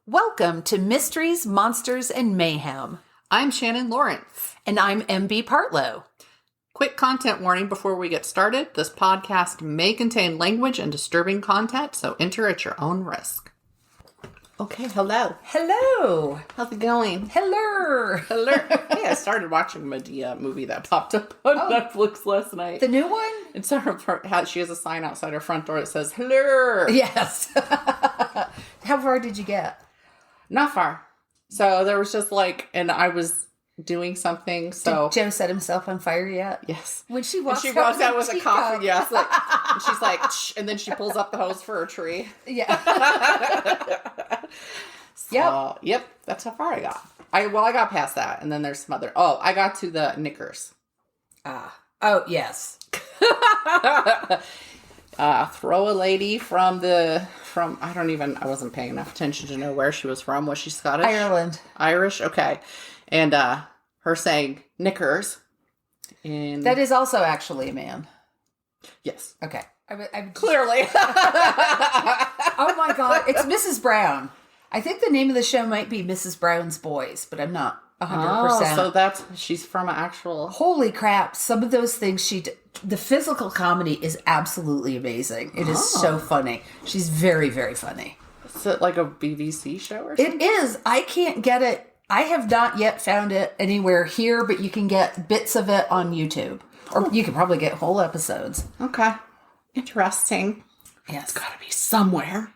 Welcome to Mysteries, Monsters, and Mayhem. I'm Shannon Lawrence. And I'm MB Partlow. Quick content warning before we get started. This podcast may contain language and disturbing content, so enter at your own risk. Okay, hello. Hello. How's it going? Hello. Hello. Hey, I started watching a Medea movie that popped up on Netflix last night. The new one? It's she has a sign outside her front door that says, hello. Yes. How far did you get? Not far. So there was just and I was doing something, so... Did Joe set himself on fire yet? Yes. When she walks out with a coffin, yes. And she's like, shh, and then she pulls up the hose for a tree. Yeah. Yep, that's how far I got. I got past that, and then there's some other... Oh, I got to the knickers. Oh, yes. Throw a lady from I wasn't paying enough attention to know where she was from. Was she Scottish? Ireland. Irish? Okay. And her saying knickers. That is also actually a man. Yes. Okay. I'm Clearly. Oh my God. It's Mrs. Brown. I think the name of the show might be Mrs. Brown's Boys, but I'm not 100%. Oh, so she's from an actual... Holy crap. Some of those things the physical comedy is absolutely amazing. It is so funny. She's very, very funny. Is it like a BBC show or something? It is. I can't get it. I have not yet found it anywhere here, but you can get bits of it on YouTube. Or you can probably get whole episodes. Okay. Interesting. Yes. It's got to be somewhere.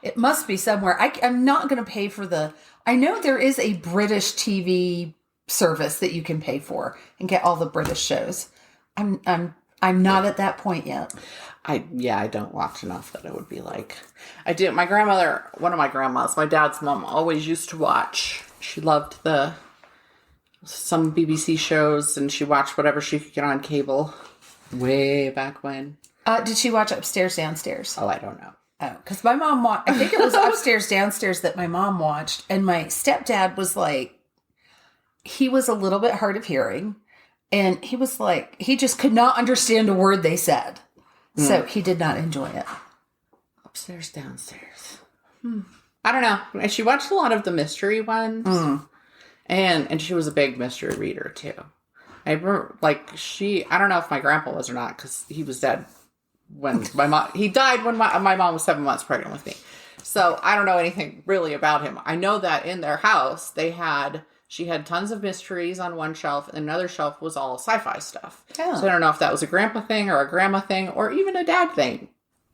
It must be somewhere. I'm not going to pay for I know there is a British TV service that you can pay for and get all the British shows. I'm not at that point yet. I don't watch enough that it would be like... I do. My grandmother, one of my grandmas, my dad's mom, always used to watch. She loved some BBC shows, and she watched whatever she could get on cable way back when. Did she watch Upstairs, Downstairs? Oh, I don't know. Oh, because my mom I think it was Upstairs, Downstairs that my mom watched, and my stepdad was he was a little bit hard of hearing, and he was he just could not understand a word they said. So he did not enjoy it. Upstairs, Downstairs. I don't know. She watched a lot of the mystery ones. And she was a big mystery reader, too. I remember, I don't know if my grandpa was or not, because he was dead when he died when my mom was 7 months pregnant with me. So I don't know anything really about him. I know that in their house, she had tons of mysteries on one shelf, and another shelf was all sci-fi stuff. Oh. So I don't know if that was a grandpa thing or a grandma thing or even a dad thing.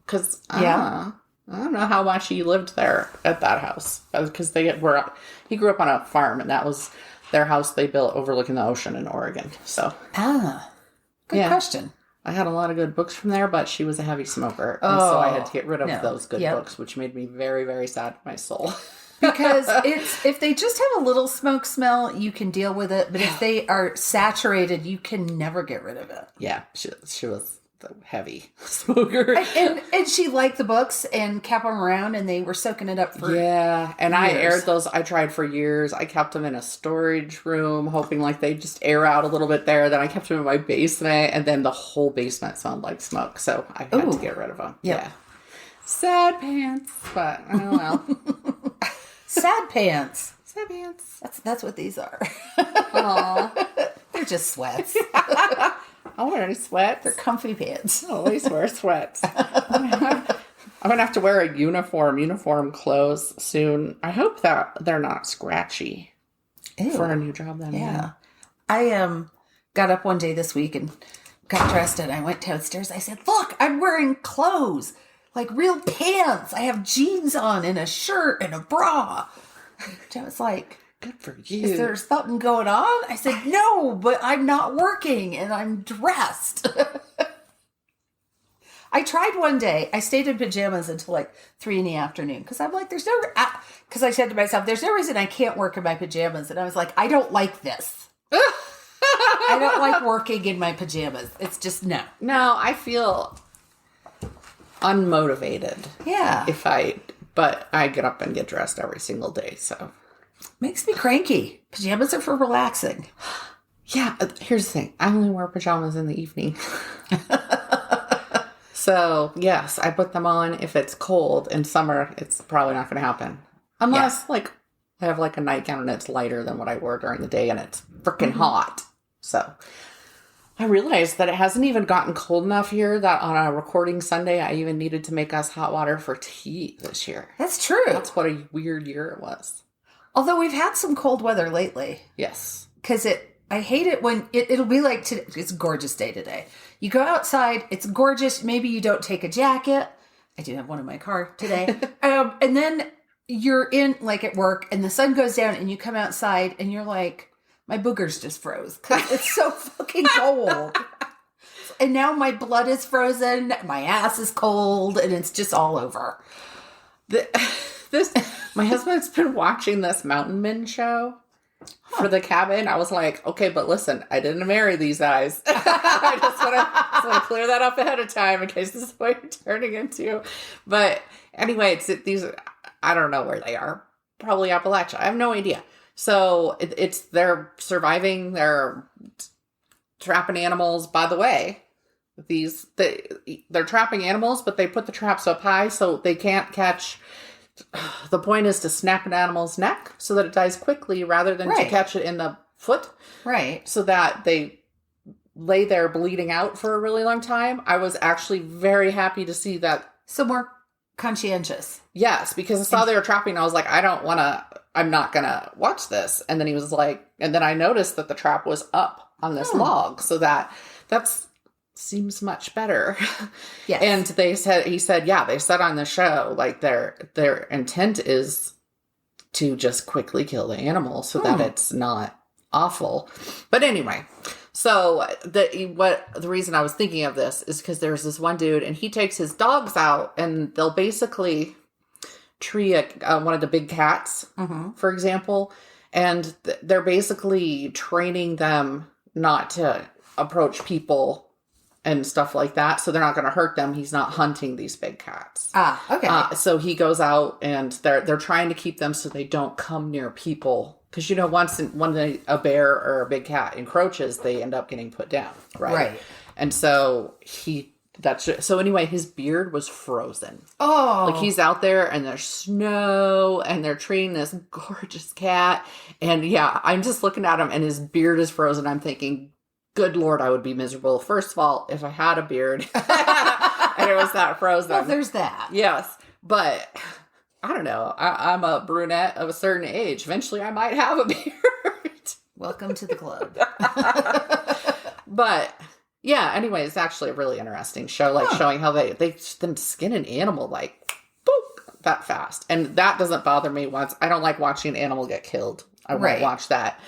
Because I don't know how much he lived there at that house. Because he grew up on a farm, and that was their house they built overlooking the ocean in Oregon. So good question. I had a lot of good books from there, but she was a heavy smoker. And so I had to get rid of those good books, which made me very, very sad to my soul. Because if they just have a little smoke smell, you can deal with it. But if they are saturated, you can never get rid of it. Yeah, she was the heavy smoker. And she liked the books and kept them around, and they were soaking it up for years. I aired those. I tried for years. I kept them in a storage room, hoping they'd just air out a little bit there. Then I kept them in my basement, and then the whole basement smelled like smoke. So I had to get rid of them. Yep. Yeah. Sad pants, but I don't know. Sad pants. Sad pants. That's what these are. Aww. They're just sweats. I don't wear any sweats. They're comfy pants. I always wear sweats. I'm going to have to wear a uniform clothes soon. I hope that they're not scratchy. Ew. For a new job then. Yeah. I got up one day this week and got dressed, and I went downstairs. I said, look, I'm wearing clothes. Real pants. I have jeans on and a shirt and a bra. I was like, good for you. Is there something going on? I said, no, but I'm not working and I'm dressed. I tried one day. I stayed in pajamas until 3 p.m. because I'm because I said to myself, there's no reason I can't work in my pajamas. And I was like, I don't like this. I don't like working in my pajamas. It's just no. No, I feel unmotivated. Yeah. But I get up and get dressed every single day, so. Makes me cranky. Pajamas are for relaxing. Yeah, here's the thing. I only wear pajamas in the evening. So, yes, I put them on if it's cold. In summer, it's probably not going to happen. Unless, like, I have, like, a nightgown and it's lighter than what I wore during the day and it's freaking hot. So, I realized that it hasn't even gotten cold enough here that on a recording Sunday, I even needed to make us hot water for tea this year. That's true. That's what a weird year it was. Although we've had some cold weather lately. Yes. Because I hate it when it'll be like today. It's a gorgeous day today. You go outside, it's gorgeous. Maybe you don't take a jacket. I do have one in my car today. And then you're in, like, at work and the sun goes down and you come outside and you're like, my boogers just froze because it's so fucking cold. And now my blood is frozen, my ass is cold, and it's just all over. My husband's been watching this Mountain Men show for the cabin. I was like, okay, but listen, I didn't marry these guys. I just want to clear that up ahead of time in case this is what you're turning into. But anyway, these, I don't know where they are. Probably Appalachia. I have no idea. So they're surviving, they're trapping animals. By the way, they're trapping animals, but they put the traps up high so they can't catch. The point is to snap an animal's neck so that it dies quickly rather than to catch it in the foot. Right. So that they lay there bleeding out for a really long time. I was actually very happy to see that. So more conscientious. Yes, because I saw they were trapping. I was like, I'm not going to watch this. And then he was like, and then I noticed that the trap was up on this log. So that's seems much better. Yes. And he said, they said on the show, like their intent is to just quickly kill the animal so that it's not awful. But anyway, so the reason I was thinking of this is because there's this one dude and he takes his dogs out and they'll basically tree one of the big cats, for example, and they're basically training them not to approach people and stuff like that, so they're not going to hurt them. He's not hunting these big cats. Okay. So he goes out and they're trying to keep them so they don't come near people. Because, once when a bear or a big cat encroaches, they end up getting put down, right? Right. And so so anyway, his beard was frozen. Oh. Like, he's out there and there's snow and they're treating this gorgeous cat. And I'm just looking at him and his beard is frozen. I'm thinking, good Lord, I would be miserable. First of all, if I had a beard and it was that frozen. Well, there's that. Yes. But I don't know. I'm a brunette of a certain age. Eventually, I might have a beard. Welcome to the club. But anyway, it's actually a really interesting show, like showing how they skin an animal like boop, that fast. And that doesn't bother me once. I don't like watching an animal get killed. I won't watch that.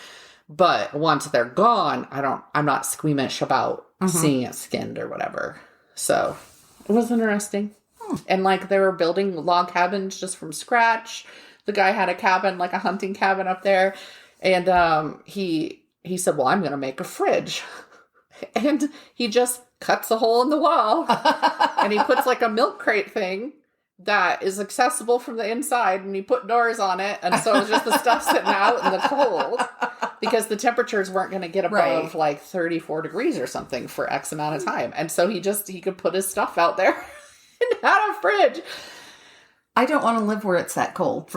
But once they're gone, I'm not squeamish about seeing it skinned or whatever. So it was interesting. And like they were building log cabins just from scratch. The guy had a cabin, like a hunting cabin up there. And he said, well, I'm going to make a fridge. And he just cuts a hole in the wall. And he puts like a milk crate thing that is accessible from the inside. And he put doors on it. And so it was just the stuff sitting out in the cold. Because the temperatures weren't going to get above like 34 degrees or something for X amount of time. And so he could put his stuff out there and had a fridge. I don't want to live where it's that cold.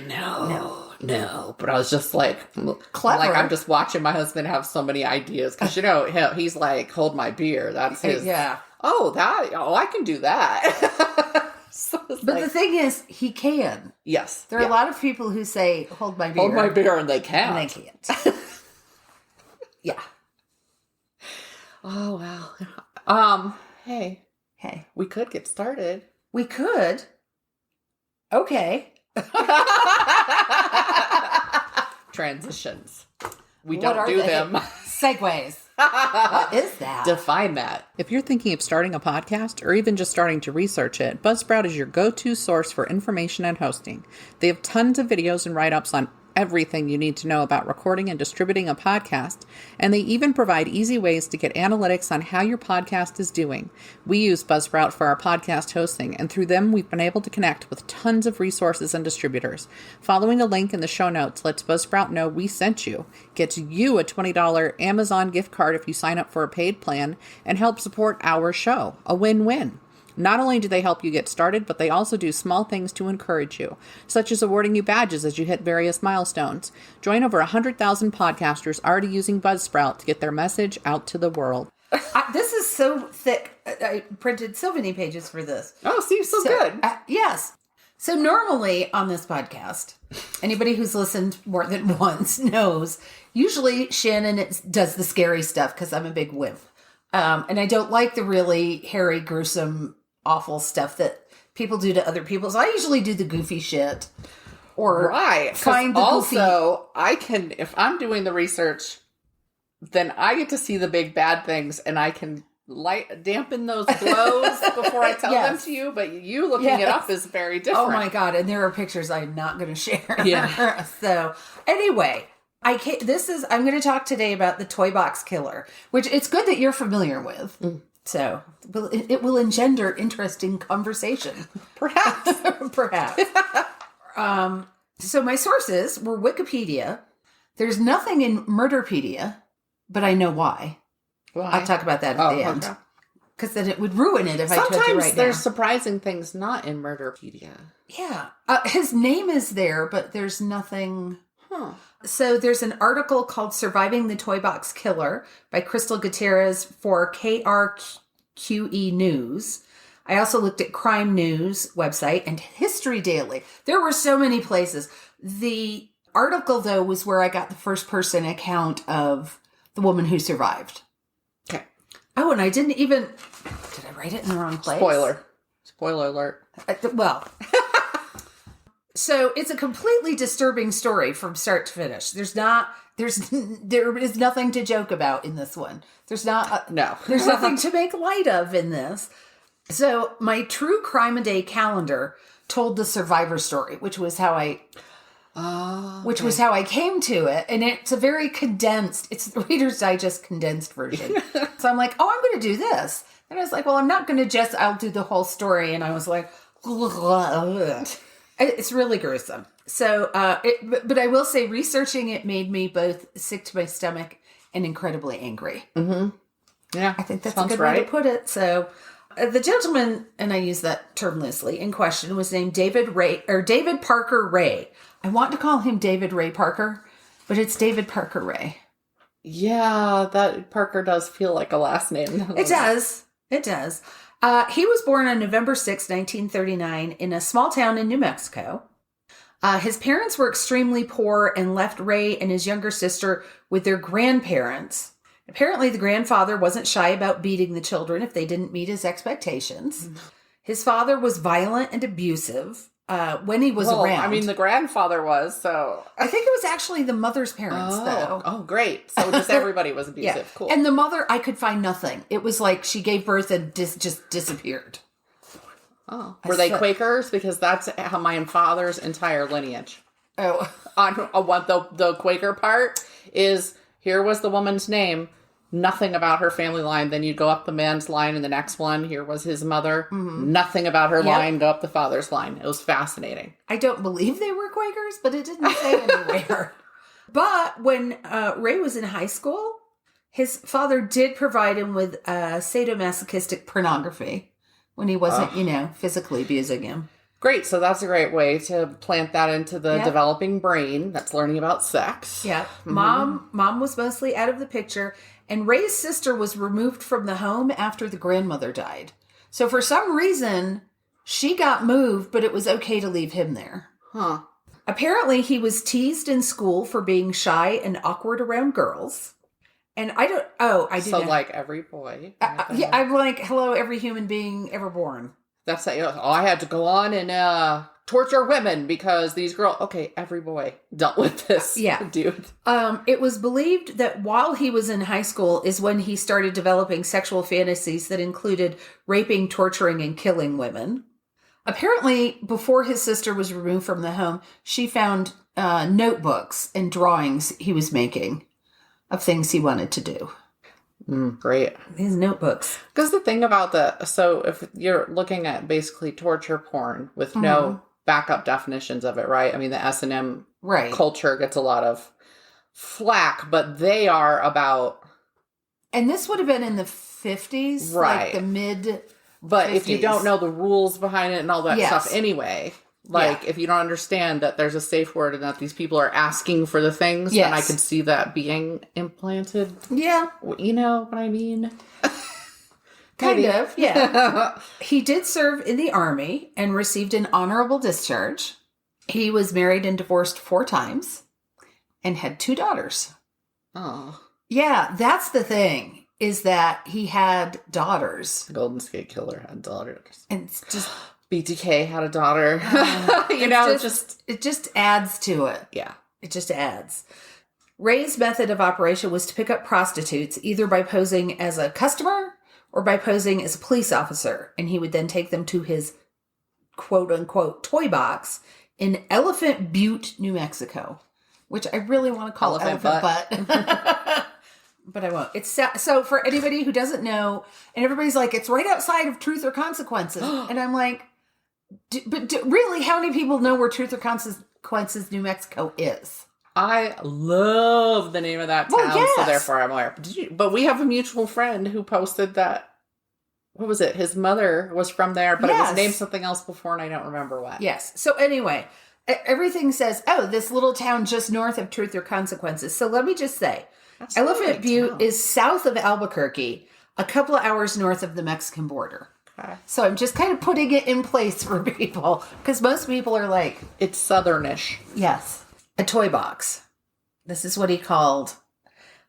No. But I was just like, clever. Like I'm just watching my husband have so many ideas. Because, he's like, hold my beer. That's his. Yeah. I can do that. But the thing is, he can. Yes. There are a lot of people who say, hold my beer. Hold my beer, and they can't. And they can't. Yeah. Oh, wow. Hey. Hey. We could get started. We could. Okay. Transitions. We don't do them. Segues. What is that? Define that. If you're thinking of starting a podcast or even just starting to research it, Buzzsprout is your go-to source for information and hosting. They have tons of videos and write-ups on everything you need to know about recording and distributing a podcast, and they even provide easy ways to get analytics on how your podcast is doing. We use Buzzsprout for our podcast hosting, and through them, we've been able to connect with tons of resources and distributors. Following the link in the show notes lets Buzzsprout know we sent you, gets you a $20 Amazon gift card if you sign up for a paid plan, and helps support our show. A win-win. Not only do they help you get started, but they also do small things to encourage you, such as awarding you badges as you hit various milestones. Join over 100,000 podcasters already using Buzzsprout to get their message out to the world. This is so thick. I printed so many pages for this. Oh, seems so good. Yes. So normally on this podcast, anybody who's listened more than once knows, usually Shannon does the scary stuff because I'm a big wimp. And I don't like the really hairy, gruesome, awful stuff that people do to other people. So I usually do the goofy shit. Or find the also, I can, if I'm doing the research, then I get to see the big bad things and I can dampen those blows before I tell them to you. But you looking it up is very different. Oh my God. And there are pictures I'm not going to share. Yeah. So anyway, I'm going to talk today about the Toy Box Killer, which it's good that you're familiar with. So it will engender interesting conversation. Perhaps. Perhaps. So my sources were Wikipedia. There's nothing in Murderpedia, but I know why. I'll talk about that at the end. Because then it would ruin it if I told you right now. Sometimes there's surprising things not in Murderpedia. Yeah. His name is there, but there's nothing... So there's an article called Surviving the Toy Box Killer by Crystal Gutierrez for KRQE News. I also looked at Crime News website and History Daily. There were so many places. The article, though, was where I got the first person account of the woman who survived. Okay. Oh, and I didn't even... Did I write it in the wrong place? Spoiler alert. Well... So it's a completely disturbing story from start to finish. There is nothing to joke about in this one. There's nothing to make light of in this. So my true crime a day calendar told the survivor story, which was how I came to it. And it's a very condensed, it's the Reader's Digest condensed version. So I'm like, I'm going to do this. And I was like, well, I'm not going to I'll do the whole story. And I was like, it's really gruesome. So, but I will say researching it made me both sick to my stomach and incredibly angry. Mm-hmm. Yeah. I think that's a good way to put it. So the gentleman, and I use that term loosely, in question was named David Parker Ray. I want to call him David Ray Parker, but it's David Parker Ray. Yeah, that Parker does feel like a last name. It does. It does. He was born on November 6, 1939 in a small town in New Mexico. His parents were extremely poor and left Ray and his younger sister with their grandparents. Apparently, the grandfather wasn't shy about beating the children if they didn't meet his expectations. Mm-hmm. His father was violent and abusive when he was around. I mean, the grandfather was, so... I think it was actually the mother's parents, though. Oh, great. So just everybody was abusive. Yeah. Cool. And the mother, I could find nothing. It was like she gave birth and just disappeared. Oh. Were they Quakers? Because that's how my father's entire lineage. Oh. On what the Quaker part is, here was the woman's name, nothing about her family line. Then you'd go up the man's line in the next one. Here was his mother. Mm-hmm. Nothing about her line. Go up the father's line. It was fascinating. I don't believe they were Quakers, but it didn't say anywhere. But when Ray was in high school, his father did provide him with sadomasochistic pornography when he wasn't, physically abusing him. Great. So that's a great way to plant that into the developing brain that's learning about sex. Yeah. Mm-hmm. Mom was mostly out of the picture. And Ray's sister was removed from the home after the grandmother died. So for some reason, she got moved, but it was okay to leave him there. Huh. Apparently, he was teased in school for being shy and awkward around girls. And I do So know. Like every boy. Yeah, I'm like, hello, every human being ever born. That's it. I had to go on and torture women because these girls... Okay, every boy dealt with this, dude. It was believed that while he was in high school is when he started developing sexual fantasies that included raping, torturing, and killing women. Apparently, before his sister was removed from the home, she found notebooks and drawings he was making of things he wanted to do. Great. These notebooks. Because the thing about so if you're looking at basically torture porn with no backup definitions of it, right? I mean, the S&M culture gets a lot of flack, but they are about... And this would have been in the 50s? Right. Like the mid... But if you 50s. don't know the rules behind it and all that stuff anyway, like if you don't understand that there's a safe word and that these people are asking for the things, then I could see that being implanted. Yeah. You know what I mean? Kind of, yeah. He did serve in the Army and received an honorable discharge. He was married and divorced 4 times and had 2 daughters. Oh. Yeah, that's the thing, is that he had daughters. The Golden State Killer had daughters. And it's just... BTK had a daughter. It just adds to it. Yeah. It just adds. Ray's method of operation was to pick up prostitutes either by posing as a customer or by posing as a police officer. And he would then take them to his quote-unquote toy box in Elephant Butte, New Mexico. Which I really want to call Elephant Butt. But I won't. It's so for anybody who doesn't know, and everybody's like, it's right outside of Truth or Consequences. And I'm like, really, how many people know where Truth or Consequences, New Mexico is? I love the name of that town, so therefore I'm aware. But we have a mutual friend who posted that, what was it? His mother was from there, but it was named something else before, and I don't remember what. Yes. So anyway, everything says, oh, this little town just north of Truth or Consequences. So let me just say, Elephant Butte is south of Albuquerque, a couple of hours north of the Mexican border. Okay. So I'm just kind of putting it in place for people, because most people are like... It's southernish. Yes. A toy box. This is what he called...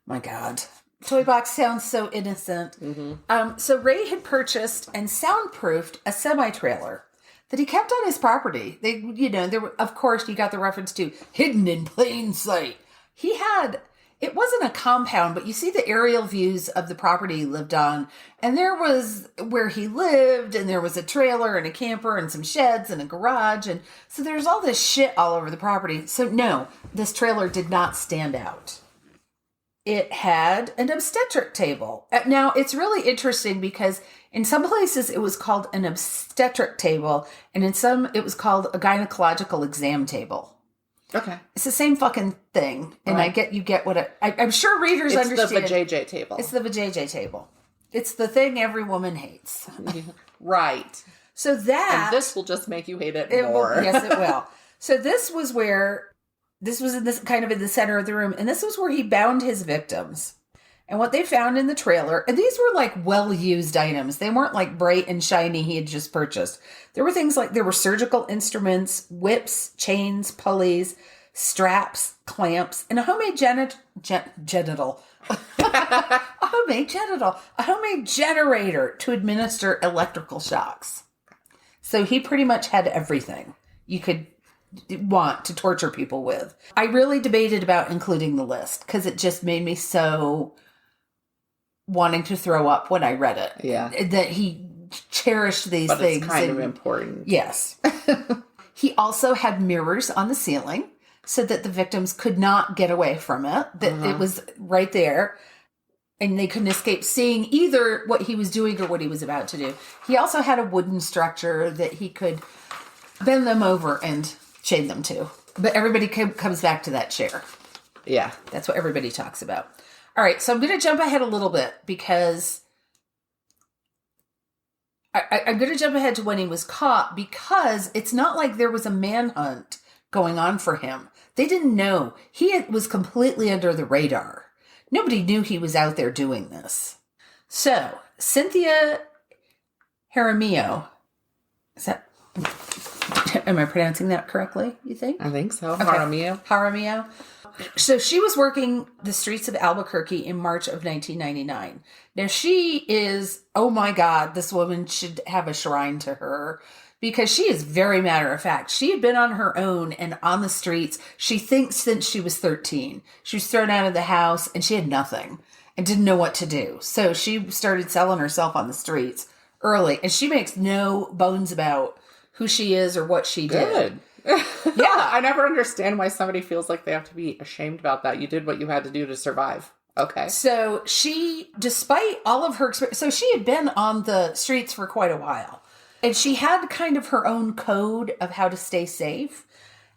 My God. Toy box sounds so innocent. Mm-hmm. So Ray had purchased and soundproofed a semi-trailer that he kept on his property. There were, of course, you got the reference to hidden in plain sight. He had... It wasn't a compound, but you see the aerial views of the property he lived on. And there was where he lived, and there was a trailer and a camper and some sheds and a garage. And so there's all this shit all over the property. So no, this trailer did not stand out. It had an obstetric table. Now, it's really interesting because in some places it was called an obstetric table, and in some it was called a gynecological exam table. Okay. It's the same fucking thing. And right. You get what I'm sure readers understand. It's the vajayjay table. It's the vajayjay table. It's the thing every woman hates. Right. So that... And this will just make you hate it more. Yes, it will. So this was in this kind of in the center of the room. And this was where he bound his victims. And what they found in the trailer, and these were like well-used items. They weren't like bright and shiny he had just purchased. There were things like, there were surgical instruments, whips, chains, pulleys, straps, clamps, and a homemade genital. A homemade generator to administer electrical shocks. So he pretty much had everything you could want to torture people with. I really debated about including the list because it just made me so... wanting to throw up when I read it. Yeah. That he cherished these but things. It's kind of important. Yes. He also had mirrors on the ceiling so that the victims could not get away from it. That it was right there. And they couldn't escape seeing either what he was doing or what he was about to do. He also had a wooden structure that he could bend them over and chain them to. But everybody comes back to that chair. Yeah. That's what everybody talks about. All right, so I'm going to jump ahead a little bit because I'm going to jump ahead to when he was caught because it's not like there was a manhunt going on for him. They didn't know. He was completely under the radar. Nobody knew he was out there doing this. So, Cynthia Jaramillo, am I pronouncing that correctly, you think? I think so. Okay. Jaramillo. So she was working the streets of Albuquerque in March of 1999. Now she is, oh my God, this woman should have a shrine to her because she is very matter of fact. She had been on her own and on the streets, she thinks, since she was 13. She was thrown out of the house and she had nothing and didn't know what to do. So she started selling herself on the streets early, and she makes no bones about who she is or what she did. Good. Yeah, I never understand why somebody feels like they have to be ashamed about that. You did what you had to do to survive. Okay. So she, despite all of her experience, so she had been on the streets for quite a while. And she had kind of her own code of how to stay safe.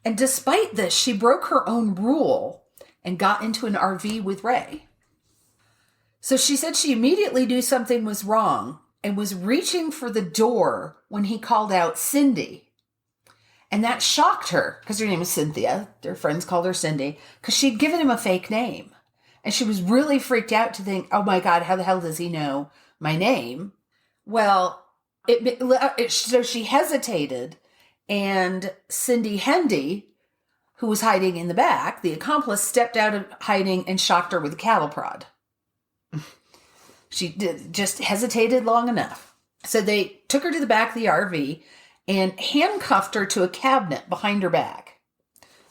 And despite this, she broke her own rule and got into an RV with Ray. So she said she immediately knew something was wrong and was reaching for the door when he called out Cindy. And that shocked her because her name was Cynthia. Their friends called her Cindy because she'd given him a fake name. And she was really freaked out to think, oh my God, how the hell does he know my name? Well, so she hesitated, and Cindy Hendy, who was hiding in the back, the accomplice, stepped out of hiding and shocked her with a cattle prod. She just hesitated long enough. So they took her to the back of the RV and handcuffed her to a cabinet behind her back.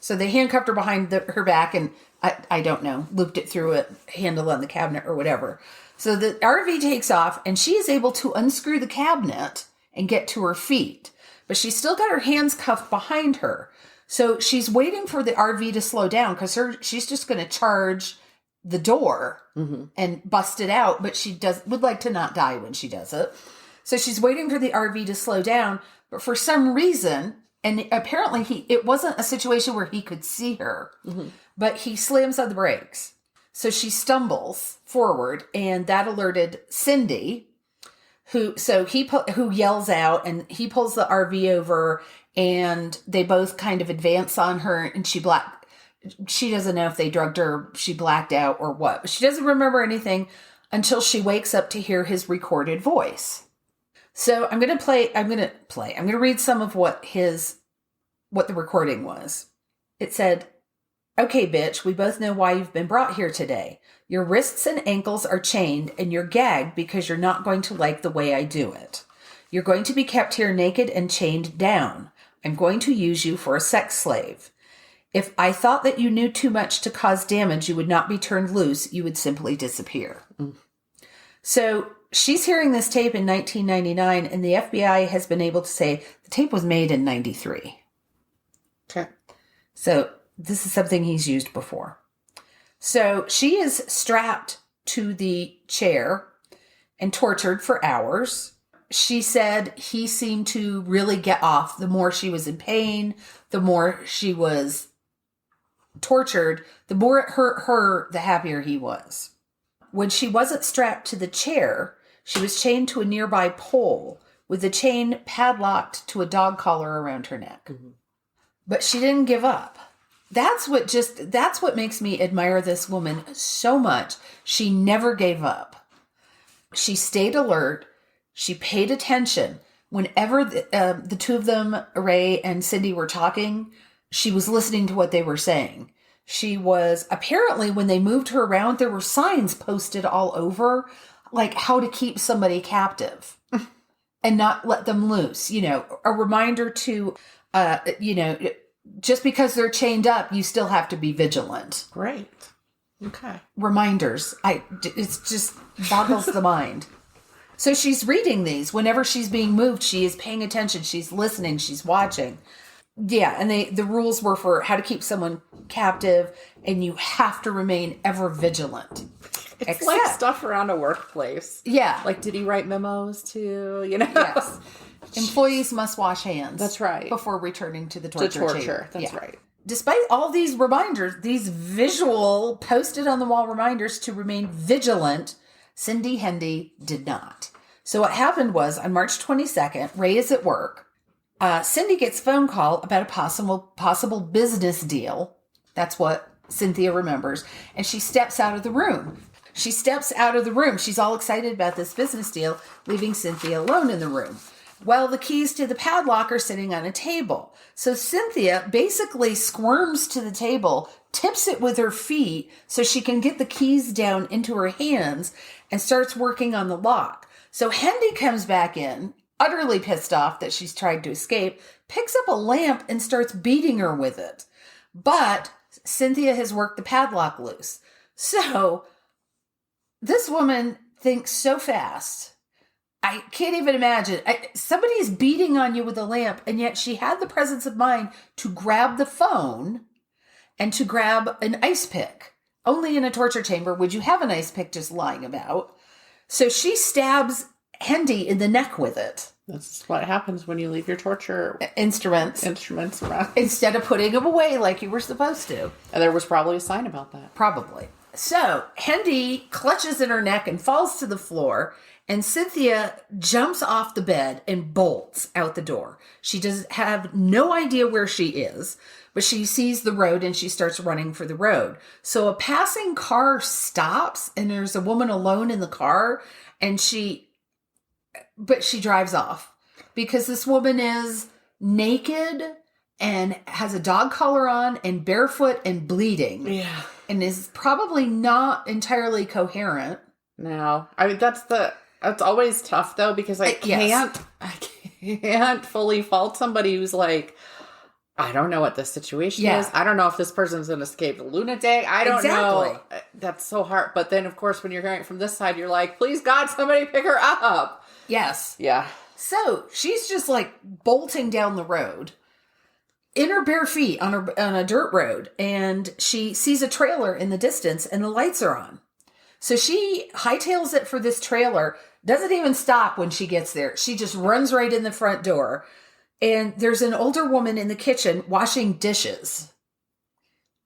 So they handcuffed her behind her back and, I don't know, looped it through a handle on the cabinet or whatever. So the RV takes off and she is able to unscrew the cabinet and get to her feet. But she's still got her hands cuffed behind her. So she's waiting for the RV to slow down because she's just going to charge the door and bust it out. But she would like to not die when she does it. So she's waiting for the RV to slow down. But for some reason, and apparently it wasn't a situation where he could see her, but he slams on the brakes. So she stumbles forward, and that alerted Cindy, who yells out, and he pulls the RV over, and they both kind of advance on her, and she doesn't know if they drugged her, she blacked out or what. She doesn't remember anything until she wakes up to hear his recorded voice. So I'm going to read some of what the recording was. It said, "Okay, bitch, we both know why you've been brought here today. Your wrists and ankles are chained and you're gagged because you're not going to like the way I do it. You're going to be kept here naked and chained down. I'm going to use you for a sex slave. If I thought that you knew too much to cause damage, you would not be turned loose. You would simply disappear." So she's hearing this tape in 1999, and the FBI has been able to say the tape was made in 93. Okay. So this is something he's used before. So she is strapped to the chair and tortured for hours. She said he seemed to really get off. The more she was in pain, the more she was tortured, the more it hurt her, the happier he was. When she wasn't strapped to the chair, she was chained to a nearby pole with the chain padlocked to a dog collar around her neck. But she didn't give up. That's what makes me admire this woman so much. She never gave up. She stayed alert. She paid attention. Whenever the two of them, Ray and Cindy, were talking, she was listening to what they were saying. She was, apparently, when they moved her around, there were signs posted all over, like how to keep somebody captive and not let them loose. You know, a reminder to, just because they're chained up, you still have to be vigilant. Great. Okay. Reminders. It's just boggles the mind. So she's reading these. Whenever she's being moved, she is paying attention. She's listening. She's watching. Yeah, and the rules were for how to keep someone captive, and you have to remain ever vigilant. It's like stuff around a workplace. Yeah. Like, did he write memos to, Yes. Employees must wash hands. That's right. Before returning to the torture chamber. That's right. Despite all these reminders, these visual posted on the wall reminders to remain vigilant, Cindy Hendy did not. So what happened was, on March 22nd, Ray is at work. Cindy gets a phone call about a possible business deal. That's what Cynthia remembers. And she steps out of the room. She's all excited about this business deal, leaving Cynthia alone in the room. Well, the keys to the padlock are sitting on a table. So Cynthia basically squirms to the table, tips it with her feet so she can get the keys down into her hands, and starts working on the lock. So Hendy comes back in, utterly pissed off that she's tried to escape, picks up a lamp and starts beating her with it. But Cynthia has worked the padlock loose. So this woman thinks so fast. I can't even imagine. Somebody's beating on you with a lamp, and yet she had the presence of mind to grab the phone and to grab an ice pick. Only in a torture chamber would you have an ice pick just lying about. So she stabs Hendy in the neck with it. That's what happens when you leave your torture instruments around. Instead of putting them away like you were supposed to. And there was probably a sign about that. Probably. So Hendy clutches in her neck and falls to the floor, And Cynthia jumps off the bed and bolts out the door. She does have no idea where she is, but she sees the road and she starts running for the road. So a passing car stops and there's a woman alone in the car, and she drives off because this woman is naked and has a dog collar on and barefoot and bleeding. Yeah. And is probably not entirely coherent. No. I mean, that's always tough though, because I can't fully fault somebody who's like, I don't know what this situation is. I don't know if this person's an escaped lunatic. I don't know. That's so hard. But then, of course, when you're hearing it from this side, you're like, please God, somebody pick her up. Yes. Yeah. So she's just like bolting down the road in her bare feet on a dirt road. And she sees a trailer in the distance and the lights are on. So she hightails it for this trailer, doesn't even stop when she gets there. She just runs right in the front door. And there's an older woman in the kitchen washing dishes.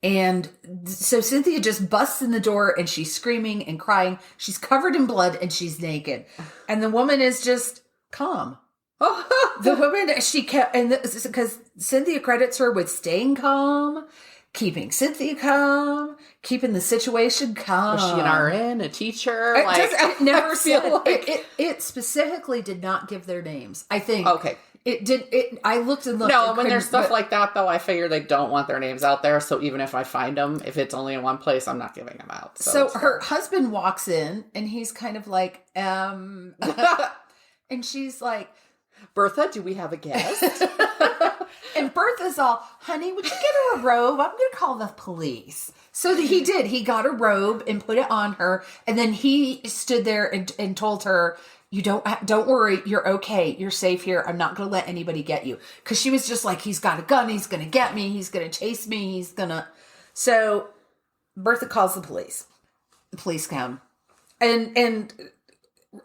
And so Cynthia just busts in the door and she's screaming and crying. She's covered in blood and she's naked. And the woman is just calm. The woman, she kept, and because Cynthia credits her with staying calm, keeping Cynthia calm, keeping the situation calm. Was she an RN, a teacher? It never said. It specifically did not give their names, I think. Okay. It did. I looked and looked. No, when there's stuff like that, though, I figure they don't want their names out there. So even if I find them, if it's only in one place, I'm not giving them out. So her husband walks in and he's kind of like, and she's like, Bertha, do we have a guest? And Bertha's all, honey, would you get her a robe? I'm going to call the police. So he did. He got a robe and put it on her. And then he stood there and told her, you don't worry. You're okay. You're safe here. I'm not going to let anybody get you. Because she was just like, he's got a gun. He's going to get me. He's going to chase me. He's going to. So Bertha calls the police. The police come. And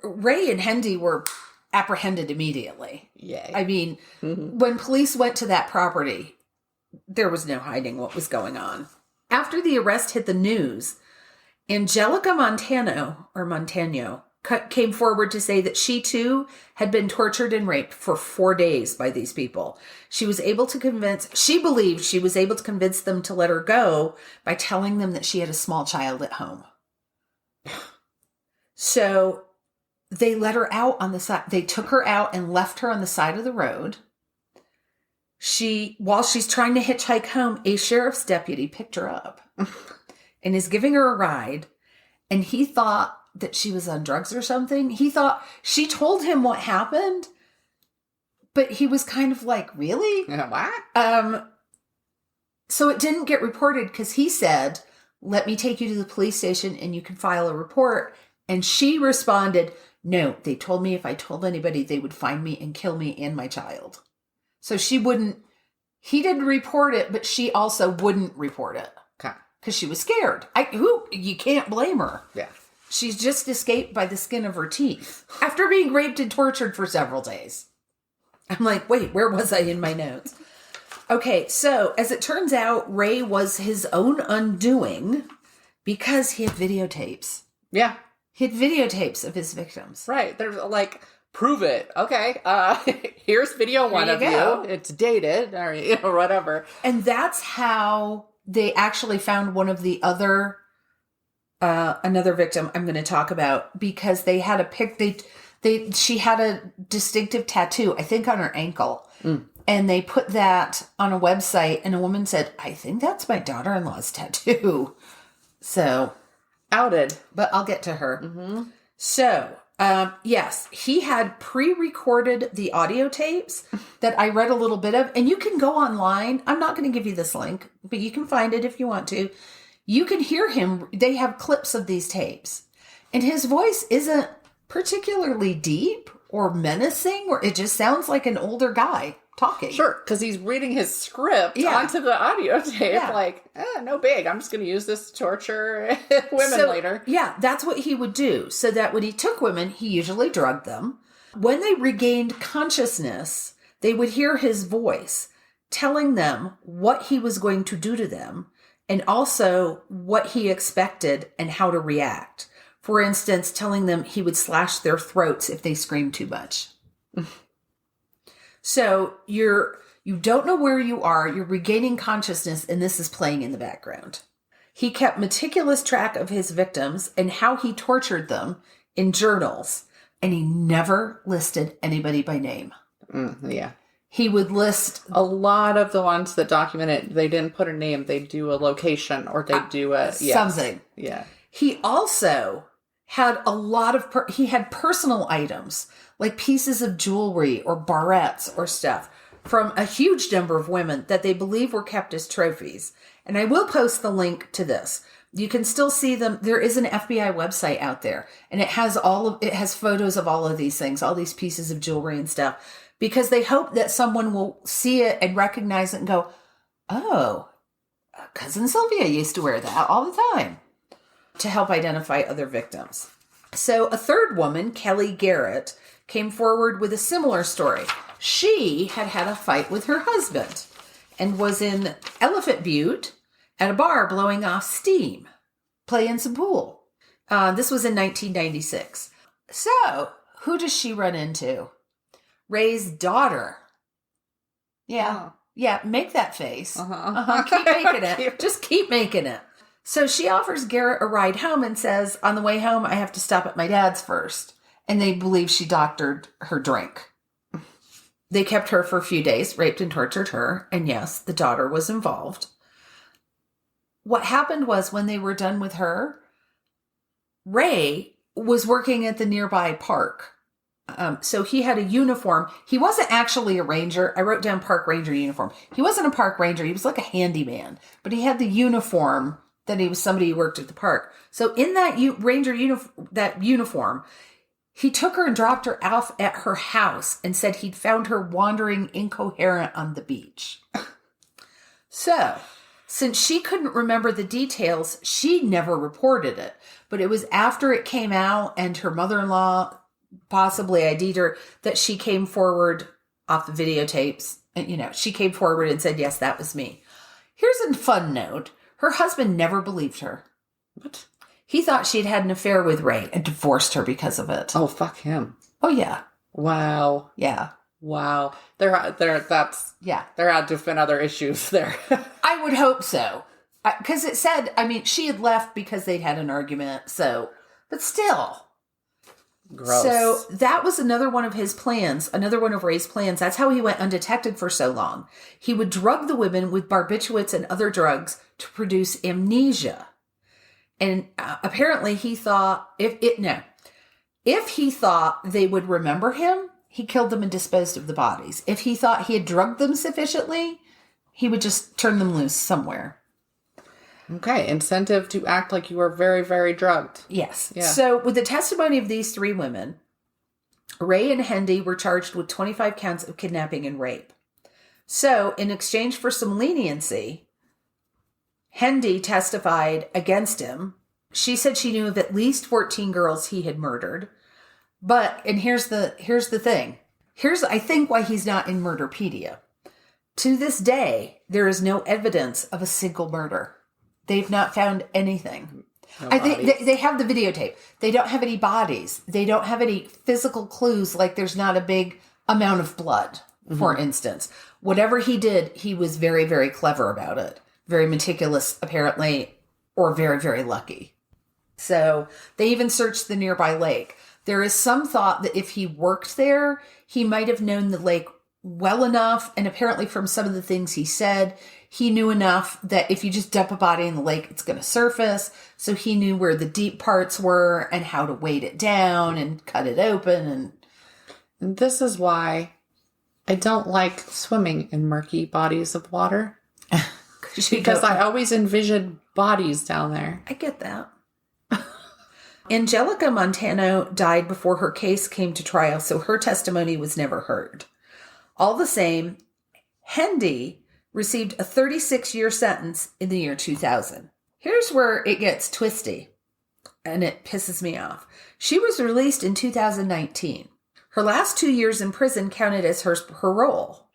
Ray and Hendy were apprehended immediately. Yay. I mean, when police went to that property, there was no hiding what was going on. After the arrest hit the news, Angelica Montano came forward to say that she too had been tortured and raped for 4 days by these people. She believed she was able to convince them to let her go by telling them that she had a small child at home. So they let her out on the side. They took her out and left her on the side of the road. While she's trying to hitchhike home, a sheriff's deputy picked her up and is giving her a ride. And he thought that she was on drugs or something. He thought she told him what happened, but he was kind of like, really? What? So it didn't get reported because he said, let me take you to the police station and you can file a report. And she responded, no, they told me if I told anybody, they would find me and kill me and my child. So he didn't report it, but she also wouldn't report it. Okay. Because she was scared. You can't blame her. Yeah. She's just escaped by the skin of her teeth after being raped and tortured for several days. I'm like, wait, where was I in my notes? Okay, so as it turns out, Ray was his own undoing because he had videotapes. Yeah. He had videotapes of his victims. Right. There's like, prove it. Okay. Here's video one of you. It's dated or whatever. And that's how they actually found one of the other, another victim I'm going to talk about, because they had she had a distinctive tattoo, I think on her ankle. And they put that on a website and a woman said, I think that's my daughter-in-law's tattoo. So outed, but I'll get to her. Mm-hmm. So, yes, he had pre-recorded the audio tapes that I read a little bit of, and you can go online. I'm not going to give you this link, but you can find it if you want to. You can hear him. They have clips of these tapes, and his voice isn't particularly deep or menacing, or it just sounds like an older guy talking. Sure, because he's reading his script onto the audio tape. Yeah. Like, no big. I'm just going to use this to torture women later. Yeah, that's what he would do. So that when he took women, he usually drugged them. When they regained consciousness, they would hear his voice telling them what he was going to do to them and also what he expected and how to react. For instance, telling them he would slash their throats if they screamed too much. So you don't know where you are, you're regaining consciousness, and this is playing in the background. He kept meticulous track of his victims and how he tortured them in journals, and he never listed anybody by name. Yeah. He would list... A lot of the ones that document it, they didn't put a name. They do a location or they do a... Something. Yeah. He also had a lot of... he had personal items, like pieces of jewelry or barrettes or stuff from a huge number of women that they believe were kept as trophies. And I will post the link to this. You can still see them. There is an FBI website out there, and it has photos of all of these things, all these pieces of jewelry and stuff, because they hope that someone will see it and recognize it and go, oh, Cousin Sylvia used to wear that all the time, to help identify other victims. So a third woman, Kelly Garrett, came forward with a similar story. She had a fight with her husband and was in Elephant Butte at a bar blowing off steam, playing some pool. This was in 1996. So, who does she run into? Ray's daughter. Yeah. Oh. Yeah, make that face. Keep making it. Just keep making it. So she offers Garrett a ride home and says, on the way home, I have to stop at my dad's first. And they believe she doctored her drink. They kept her for a few days, raped and tortured her. And yes, the daughter was involved. What happened was when they were done with her, Ray was working at the nearby park. So he had a uniform. He wasn't actually a ranger. I wrote down park ranger uniform. He wasn't a park ranger. He was like a handyman, but he had the uniform that he was somebody who worked at the park. So in that uniform, he took her and dropped her off at her house and said he'd found her wandering incoherent on the beach. So, since she couldn't remember the details, she never reported it. But it was after it came out and her mother-in-law possibly ID'd her that she came forward off the videotapes. And, she came forward and said, yes, that was me. Here's a fun note. Her husband never believed her. What? He thought she'd had an affair with Ray and divorced her because of it. Oh, fuck him. Oh, yeah. Wow. Yeah. Wow. There had to have been other issues there. I would hope so. Because it said, she had left because they'd had an argument. So, but still. Gross. So that was another one of his plans, another one of Ray's plans. That's how he went undetected for so long. He would drug the women with barbiturates and other drugs to produce amnesia. And apparently he thought, if he thought they would remember him, he killed them and disposed of the bodies. If he thought he had drugged them sufficiently, he would just turn them loose somewhere. Okay, incentive to act like you are very, very drugged. Yes. Yeah. So with the testimony of these three women, Ray and Hendy were charged with 25 counts of kidnapping and rape. So in exchange for some leniency, Hendy testified against him. She said she knew of at least 14 girls he had murdered. But, and here's the thing. Here's, I think, why he's not in Murderpedia. To this day, there is no evidence of a single murder. They've not found anything. No I think they have the videotape. They don't have any bodies. They don't have any physical clues, like there's not a big amount of blood, for instance. Whatever he did, he was very, very clever about it. Very meticulous, apparently, or very, very lucky. So they even searched the nearby lake. There is some thought that if he worked there, he might have known the lake well enough. And apparently from some of the things he said, he knew enough that if you just dump a body in the lake, it's going to surface. So he knew where the deep parts were and how to weight it down and cut it open. And this is why I don't like swimming in murky bodies of water. Because I always envision bodies down there. I get that. Angelica Montano died before her case came to trial, so her testimony was never heard. All the same, Hendy received a 36-year sentence in the year 2000. Here's where it gets twisty, and it pisses me off. She was released in 2019. Her last 2 years in prison counted as her parole.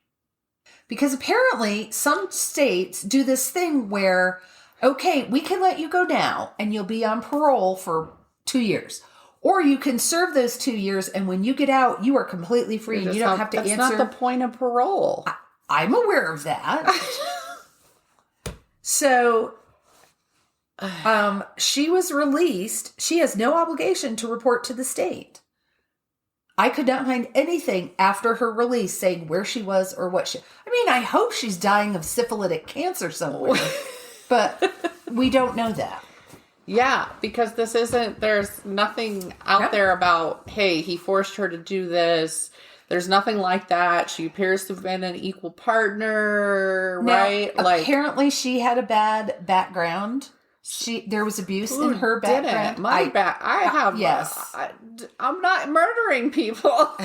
Because apparently some states do this thing where, okay, we can let you go now, and you'll be on parole for 2 years. Or you can serve those 2 years, and when you get out, you are completely free, and you don't have to answer. That's not the point of parole. I'm aware of that. So, she was released. She has no obligation to report to the state. I could not find anything after her release saying where she was or what she... I mean, I hope she's dying of syphilitic cancer somewhere, but we don't know that. Yeah, because there's nothing out there about, hey, he forced her to do this. There's nothing like that. She appears to have been an equal partner, right? Apparently she had a bad background. There was abuse in her background. Yes. I'm not murdering people.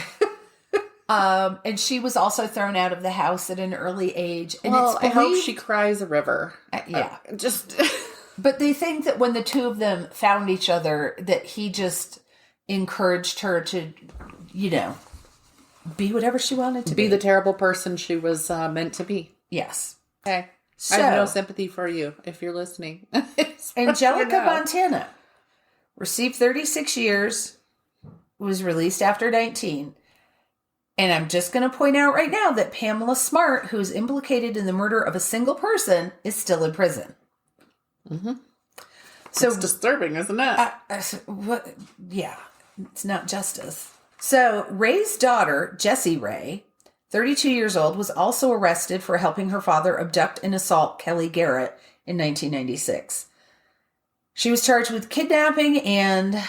And she was also thrown out of the house at an early age. And I hope she cries a river. Yeah. But they think that when the two of them found each other, that he just encouraged her to, be whatever she wanted to be. Be the terrible person she was meant to be. Yes. Okay. So, I have no sympathy for you if you're listening. Angelica Montana received 36 years, was released after 19. And I'm just going to point out right now that Pamela Smart, who's implicated in the murder of a single person, is still in prison. Mm-hmm. So it's disturbing, isn't it? Yeah, it's not justice. So Ray's daughter, Jessie Ray, 32 years old, was also arrested for helping her father abduct and assault Kelly Garrett in 1996. She was charged with kidnapping and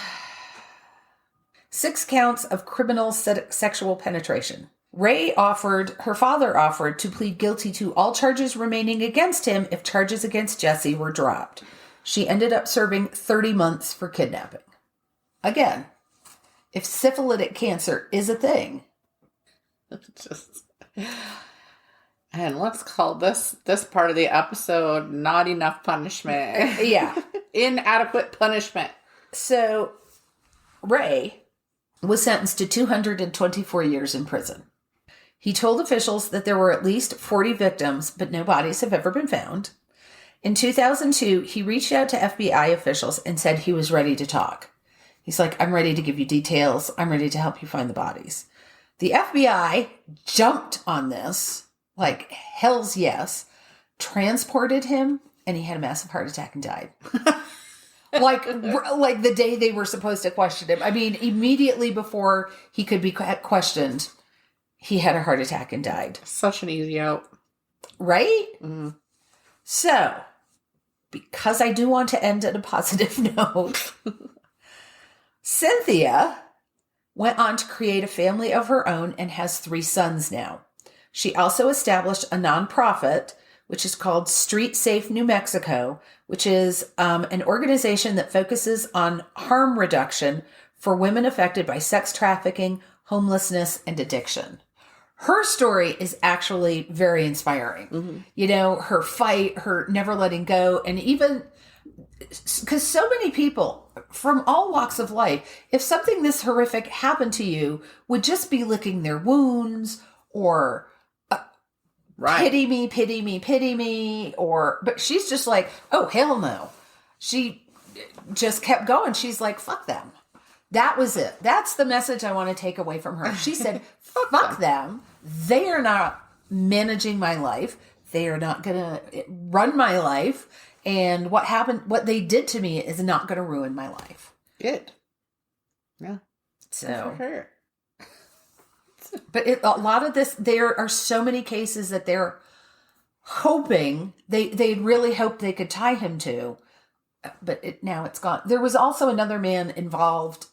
6 counts of criminal sexual penetration. Her father offered to plead guilty to all charges remaining against him if charges against Jessie were dropped. She ended up serving 30 months for kidnapping. Again, if syphilitic cancer is a thing. And let's call this part of the episode not enough punishment. Yeah. Inadequate punishment. So, Ray was sentenced to 224 years in prison. He told officials that there were at least 40 victims, but no bodies have ever been found. In 2002, he reached out to FBI officials and said he was ready to talk. He's like, I'm ready to give you details. I'm ready to help you find the bodies. The FBI jumped on this, like hell's yes, transported him, and he had a massive heart attack and died. like the day they were supposed to question him. I mean, immediately before he could be questioned, he had a heart attack and died. Such an easy out. Right? Mm. So, because I do want to end on a positive note, Cynthia went on to create a family of her own and has 3 sons now. She also established a nonprofit, which is called Street Safe New Mexico, which is an organization that focuses on harm reduction for women affected by sex trafficking, homelessness, and addiction. Her story is actually very inspiring. Mm-hmm. Her fight, her never letting go, and even because so many people from all walks of life, if something this horrific happened to you, would just be licking their wounds or pity me, pity me, pity me, but she's just like, oh, hell no. She just kept going. She's like, fuck them. That was it. That's the message I want to take away from her. She said, fuck them. They are not managing my life. They are not going to run my life. And what they did to me is not going to ruin my life. Good. Yeah. So. For her. But a lot of this, there are so many cases that they're hoping, they really hoped they could tie him to. But now it's gone. There was also another man involved.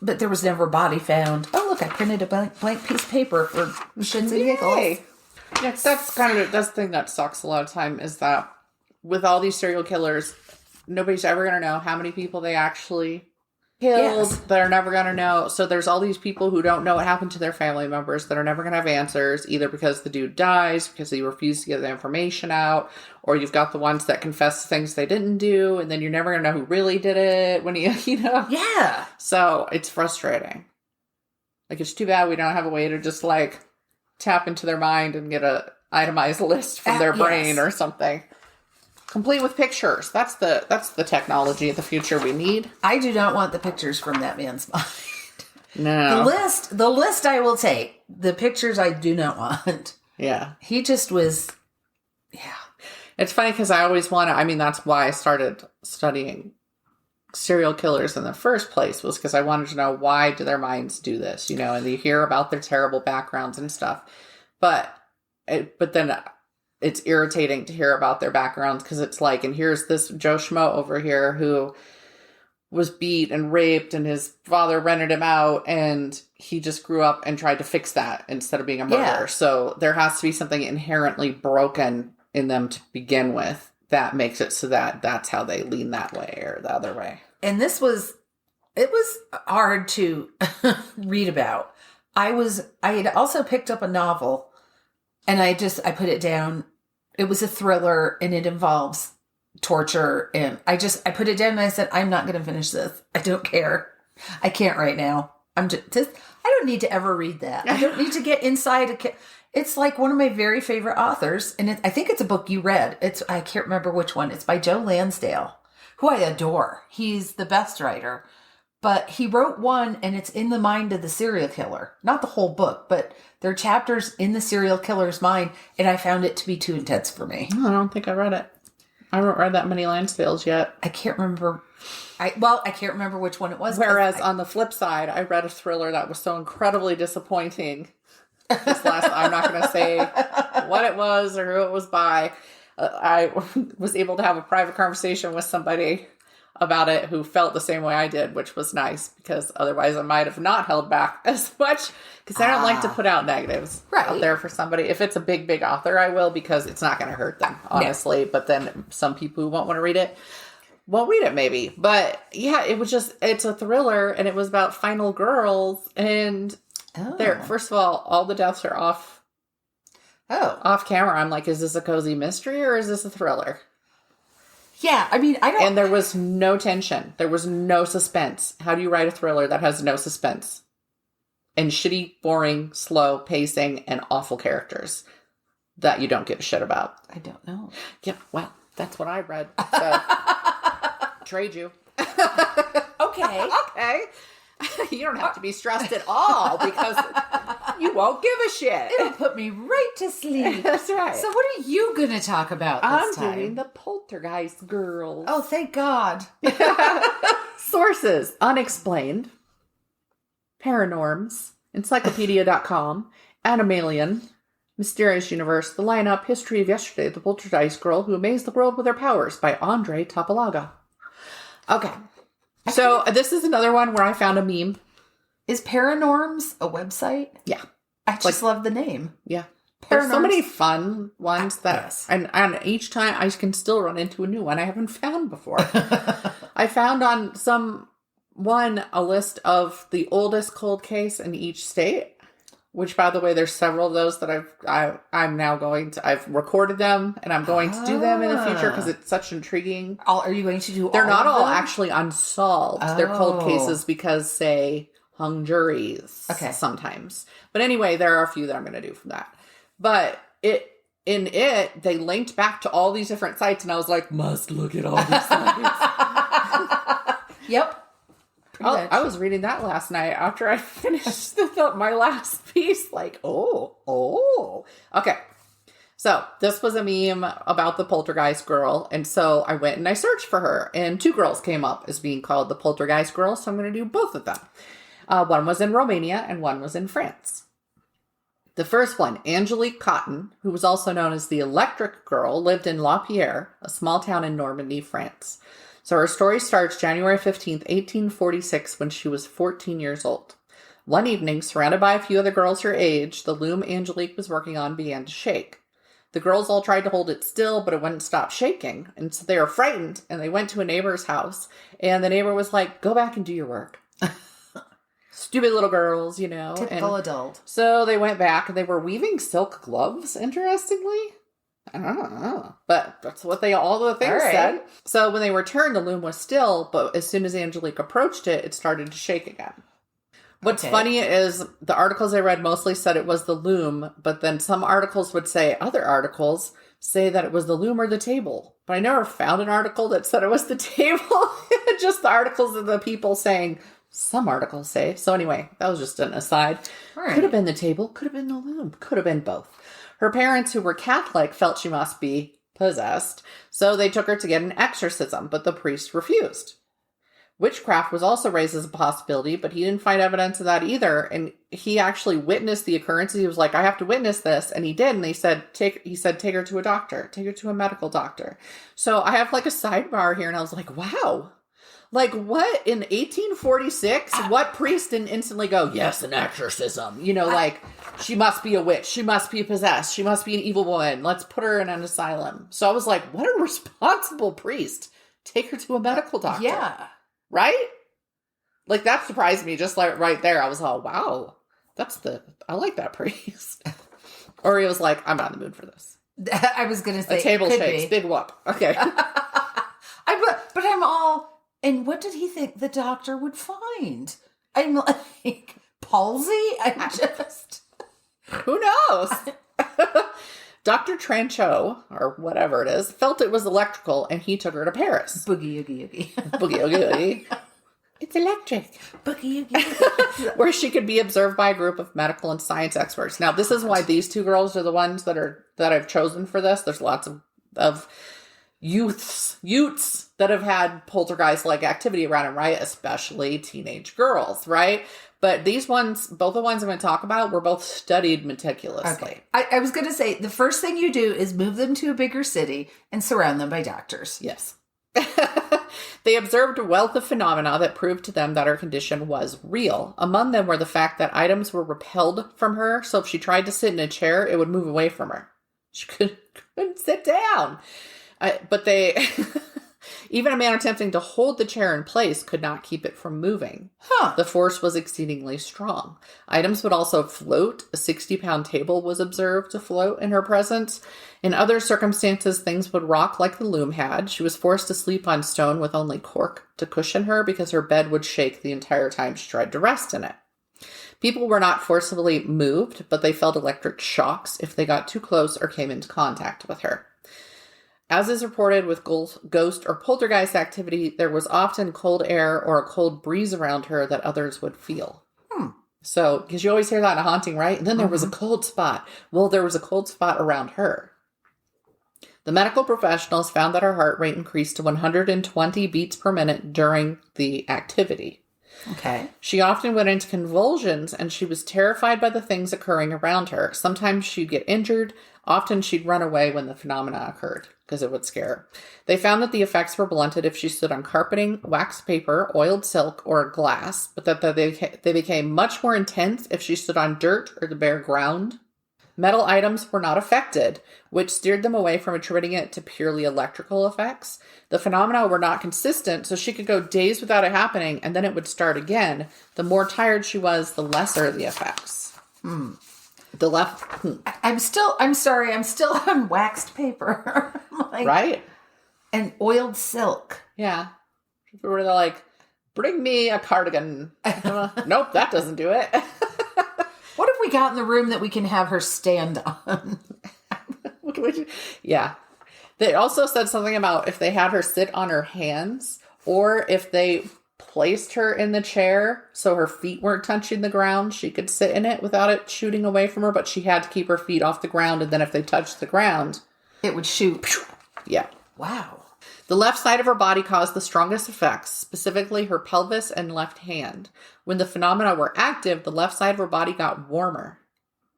But there was never a body found. Oh, look, I printed a blank piece of paper for shits and giggles. Yeah, that's the thing that sucks a lot of time is that with all these serial killers, nobody's ever going to know how many people they actually killed. Yes. They're never going to know. So there's all these people who don't know what happened to their family members that are never going to have answers, either because the dude dies, because he refused to get the information out, or you've got the ones that confess to things they didn't do, and then you're never going to know who really did it when Yeah. So it's frustrating. Like, it's too bad we don't have a way to just, tap into their mind and get a itemized list from their brain or something. complete with pictures. That's the technology of the future we need. I do not want the pictures from that man's mind. No. The list I will take. The pictures I do not want. Yeah. He just was, yeah. It's funny because I always want to, I mean, that's why I started studying serial killers in the first place, was because I wanted to know, why do their minds do this, you know, and you hear about their terrible backgrounds and stuff. But then it's irritating to hear about their backgrounds, because it's like, and here's this Joe Schmo over here who was beat and raped, and his father rented him out, and he just grew up and tried to fix that instead of being a murderer. Yeah. So there has to be something inherently broken in them to begin with that makes it so that that's how they lean that way or the other way. And it was hard to read about. I had also picked up a novel, and I put it down. It was a thriller, and it involves torture, and I put it down, and I said, I'm not going to finish this. I don't care. I can't right now. I don't need to ever read that. I don't need to get inside it's like one of my very favorite authors, and I think it's a book you read. I can't remember which one. It's by Joe Lansdale, who I adore. He's the best writer. But he wrote one, and it's in the mind of the serial killer. Not the whole book, but there are chapters in the serial killer's mind, and I found it to be too intense for me. I don't think I read it. I haven't read that many Lansdales yet. I can't remember. I can't remember which one it was. Whereas on the flip side, I read a thriller that was so incredibly disappointing. I'm not going to say what it was or who it was by. I was able to have a private conversation with somebody about it who felt the same way I did, which was nice, because otherwise I might have not held back as much, because I don't like to put out negatives out there for somebody. If it's a big, big author, I will, because it's not going to hurt them, honestly. No. But then some people who won't want to read it won't read it, maybe. But yeah, it's a thriller, and it was about final girls, and first of all the deaths are off camera. I'm like, is this a cozy mystery or is this a thriller? Yeah, I mean, And there was no tension. There was no suspense. How do you write a thriller that has no suspense? And shitty, boring, slow pacing, and awful characters that you don't give a shit about. I don't know. Yeah, well, that's what I read. So, trade you. Okay. Okay. You don't have to be stressed at all, because you won't give a shit. It'll put me right to sleep. That's right. So what are you going to talk about this time? I'm doing the Poltergeist Girls. Oh, thank God. Sources: Unexplained, Paranorms, Encyclopedia.com, Animalian, Mysterious Universe, The Lineup, History of Yesterday, The Poltergeist Girl Who Amazed the World with Her Powers by Andre Topolaga. Okay. So this is another one where I found a meme. Is Paranorms a website? Yeah. I just love the name. Yeah. There's so many fun ones that, yes. and each time I can still run into a new one I haven't found before. I found on a list of the oldest cold case in each state, which, by the way, there's several of those that I've recorded them, and I'm going to do them in the future because it's such intriguing. Are you going to do They're all not of all them? actually unsolved. They're cold cases because, say, hung juries sometimes. But anyway, there are a few that I'm going to do from that. But they linked back to all these different sites, and I was like, must look at all these sites. Yep. I was reading that last night after I finished my last piece. Like, oh. Okay. So this was a meme about the Poltergeist Girl. And so I went and I searched for her. And 2 girls came up as being called the Poltergeist Girls. So I'm going to do both of them. One was in Romania and one was in France. The first one, Angelique Cotton, who was also known as the Electric Girl, lived in La Pierre, a small town in Normandy, France. So her story starts January 15th, 1846, when she was 14 years old. One evening, surrounded by a few other girls her age, the loom Angelique was working on began to shake. The girls all tried to hold it still, but it wouldn't stop shaking. And so they were frightened, and they went to a neighbor's house. And the neighbor was like, go back and do your work. Stupid little girls, you know. Typical adult. So they went back, and they were weaving silk gloves, interestingly. I don't know. But that's what all the things said. So when they returned, the loom was still, but as soon as Angelique approached it, it started to shake again. What's funny is the articles I read mostly said it was the loom, but then some articles would say other articles say that it was the loom or the table. But I never found an article that said it was the table. Just the articles of the people saying, some articles say. So anyway, that was just an aside. Right. Could have been the table, could have been the loom, could have been both. Her parents, who were Catholic, felt she must be possessed, so they took her to get an exorcism, but the priest refused. Witchcraft was also raised as a possibility, but he didn't find evidence of that either, and he actually witnessed the occurrence. He was like, I have to witness this, and he did, and he said, take her to a doctor, take her to a medical doctor. So I have like a sidebar here, and I was like, wow. Like, what, in 1846, what priest didn't instantly go, yes, an exorcism? You know, like, she must be a witch. She must be possessed. She must be an evil woman. Let's put her in an asylum. So I was like, what a responsible priest. Take her to a medical doctor. Yeah. Right? Like, that surprised me just like right there. I was all, wow, I like that priest. Or he was like, I'm not in the mood for this. I was going to say, a table shakes, big whoop. Okay. But I'm all... And what did he think the doctor would find? I'm like, palsy? Who knows? Dr. Trancho, or whatever it is, felt it was electrical, and he took her to Paris. Boogie, oogie, oogie. Boogie, oogie, oogie. It's electric. Boogie, oogie, oogie. Where she could be observed by a group of medical and science experts. Now, this is why these two girls are the ones that I've chosen for this. There's lots of youths that have had poltergeist-like activity around them, right? Especially teenage girls, right? But these ones, both the ones I'm going to talk about, were both studied meticulously. Okay. I was going to say, the first thing you do is move them to a bigger city and surround them by doctors. Yes. They observed a wealth of phenomena that proved to them that her condition was real. Among them were the fact that items were repelled from her, so if she tried to sit in a chair, it would move away from her. She couldn't sit down. But they, even a man attempting to hold the chair in place could not keep it from moving. The force was exceedingly strong. Items would also float. A 60-pound table was observed to float in her presence. In other circumstances, things would rock like the loom had. She was forced to sleep on stone with only cork to cushion her because her bed would shake the entire time she tried to rest in it. People were not forcibly moved, but they felt electric shocks if they got too close or came into contact with her. As is reported with ghost or poltergeist activity, there was often cold air or a cold breeze around her that others would feel. So, because you always hear that in a haunting, right? And then there was a cold spot. Well, there was a cold spot around her. The medical professionals found that her heart rate increased to 120 beats per minute during the activity. Okay. She often went into convulsions, and she was terrified by the things occurring around her. Sometimes she'd get injured. Often she'd run away when the phenomena occurred because it would scare her. They found that the effects were blunted if she stood on carpeting, wax paper, oiled silk, or glass, but that they became much more intense if she stood on dirt or the bare ground. Metal items were not affected, which steered them away from attributing it to purely electrical effects. The phenomena were not consistent, so she could go days without it happening, and then it would start again. The more tired she was, the lesser the effects. I'm sorry, I'm still on waxed paper. Like, right? And oiled silk. Yeah. Where they're like, bring me a cardigan. Nope, that doesn't do it. What have we got in the room that we can have her stand on? Yeah. They also said something about if they had her sit on her hands, or if they placed her in the chair so her feet weren't touching the ground, she could sit in it without it shooting away from her, but she had to keep her feet off the ground, and then if they touched the ground, it would shoot. Yeah. Wow. The left side of her body caused the strongest effects, specifically her pelvis and left hand. When the phenomena were active, the left side of her body got warmer,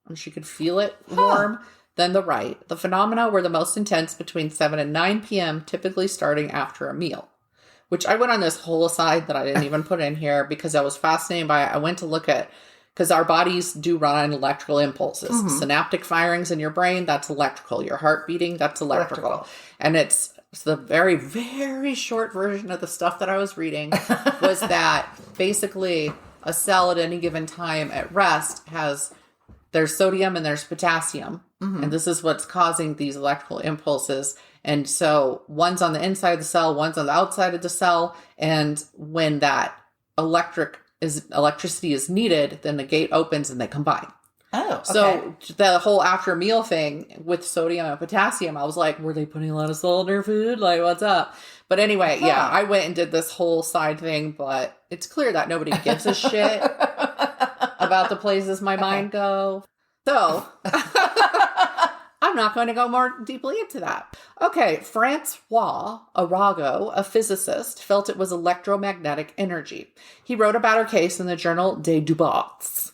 and she could feel it warm than the right. The phenomena were the most intense between 7 and 9 p.m., typically starting after a meal. Which I went on this whole aside that I didn't even put in here because I was fascinated by it. I went to look at, because our bodies do run on electrical impulses. Synaptic firings in your brain, that's electrical. Your heart beating, that's electrical. And it's the very, very short version of the stuff that I was reading was that basically a cell at any given time at rest there's sodium and there's potassium. And this is what's causing these electrical impulses. And so one's on the inside of the cell, one's on the outside of the cell. And when that electricity is needed, then the gate opens and they combine. Oh, okay. So the whole after meal thing with sodium and potassium, I was like, were they putting a lot of salt in her food? Like, what's up? But anyway, yeah, I went and did this whole side thing, but it's clear that nobody gives a shit about the places my mind go. So I'm not going to go more deeply into that. Okay, Francois Arago, a physicist, felt it was electromagnetic energy. He wrote about her case in the journal Des Dubats,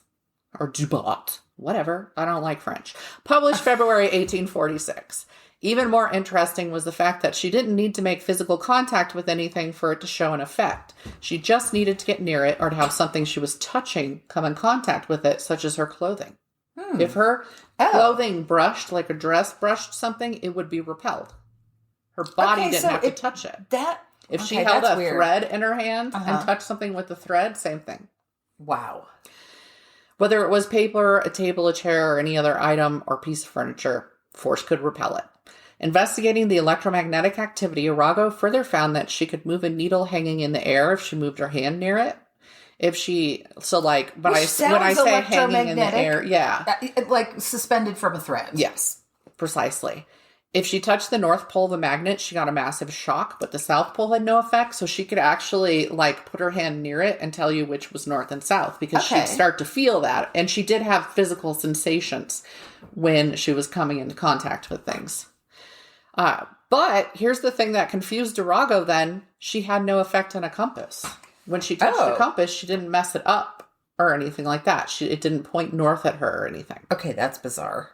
or Dubat, whatever. I don't like French. Published February 1846. Even more interesting was the fact that she didn't need to make physical contact with anything for it to show an effect. She just needed to get near it or to have something she was touching come in contact with it, such as her clothing. If her clothing brushed, like a dress brushed something, it would be repelled. Her body didn't have to touch it. If she held a thread in her hand and touched something with the thread, same thing. Wow. Whether it was paper, a table, a chair, or any other item or piece of furniture, force could repel it. Investigating the electromagnetic activity, Arago further found that she could move a needle hanging in the air if she moved her hand near it. If she, so like, but when I say hanging in the air, yeah. Like suspended from a thread. Yes, precisely. If she touched the North Pole of a magnet, she got a massive shock, but the South Pole had no effect. So she could actually like put her hand near it and tell you which was North and South because she'd start to feel that. And she did have physical sensations when she was coming into contact with things. But here's the thing that confused Arago then. She had no effect on a compass. When she touched the compass, she didn't mess it up or anything like that. It didn't point north at her or anything. Okay, that's bizarre.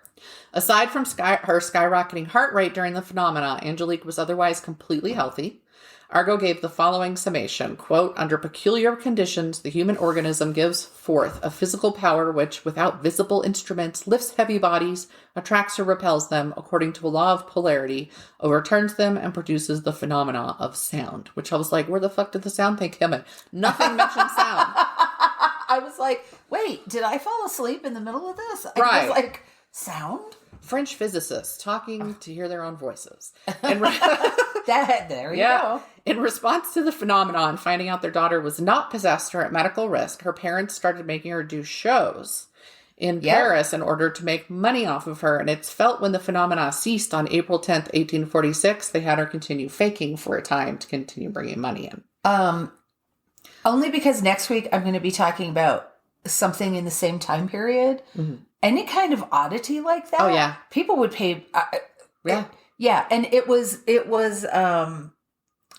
Aside from her skyrocketing heart rate during the phenomena, Angelique was otherwise completely healthy. Argo gave the following summation, quote, under peculiar conditions, the human organism gives forth a physical power which, without visible instruments, lifts heavy bodies, attracts or repels them, according to a law of polarity, overturns them, and produces the phenomena of sound. Which I was like, where the fuck did the sound thing come in? Nothing mentioned sound. I was like, wait, did I fall asleep in the middle of this? Right. I was like, sound? French physicists talking to hear their own voices. And there you go. In response to the phenomenon, finding out their daughter was not possessed or at medical risk, her parents started making her do shows in Paris in order to make money off of her. And it's felt when the phenomena ceased on April 10th, 1846, they had her continue faking for a time to continue bringing money in. Only because next week I'm going to be talking about something in the same time period. Mm-hmm. Any kind of oddity like that. Oh, yeah. People would pay. Yeah. Yeah. And it was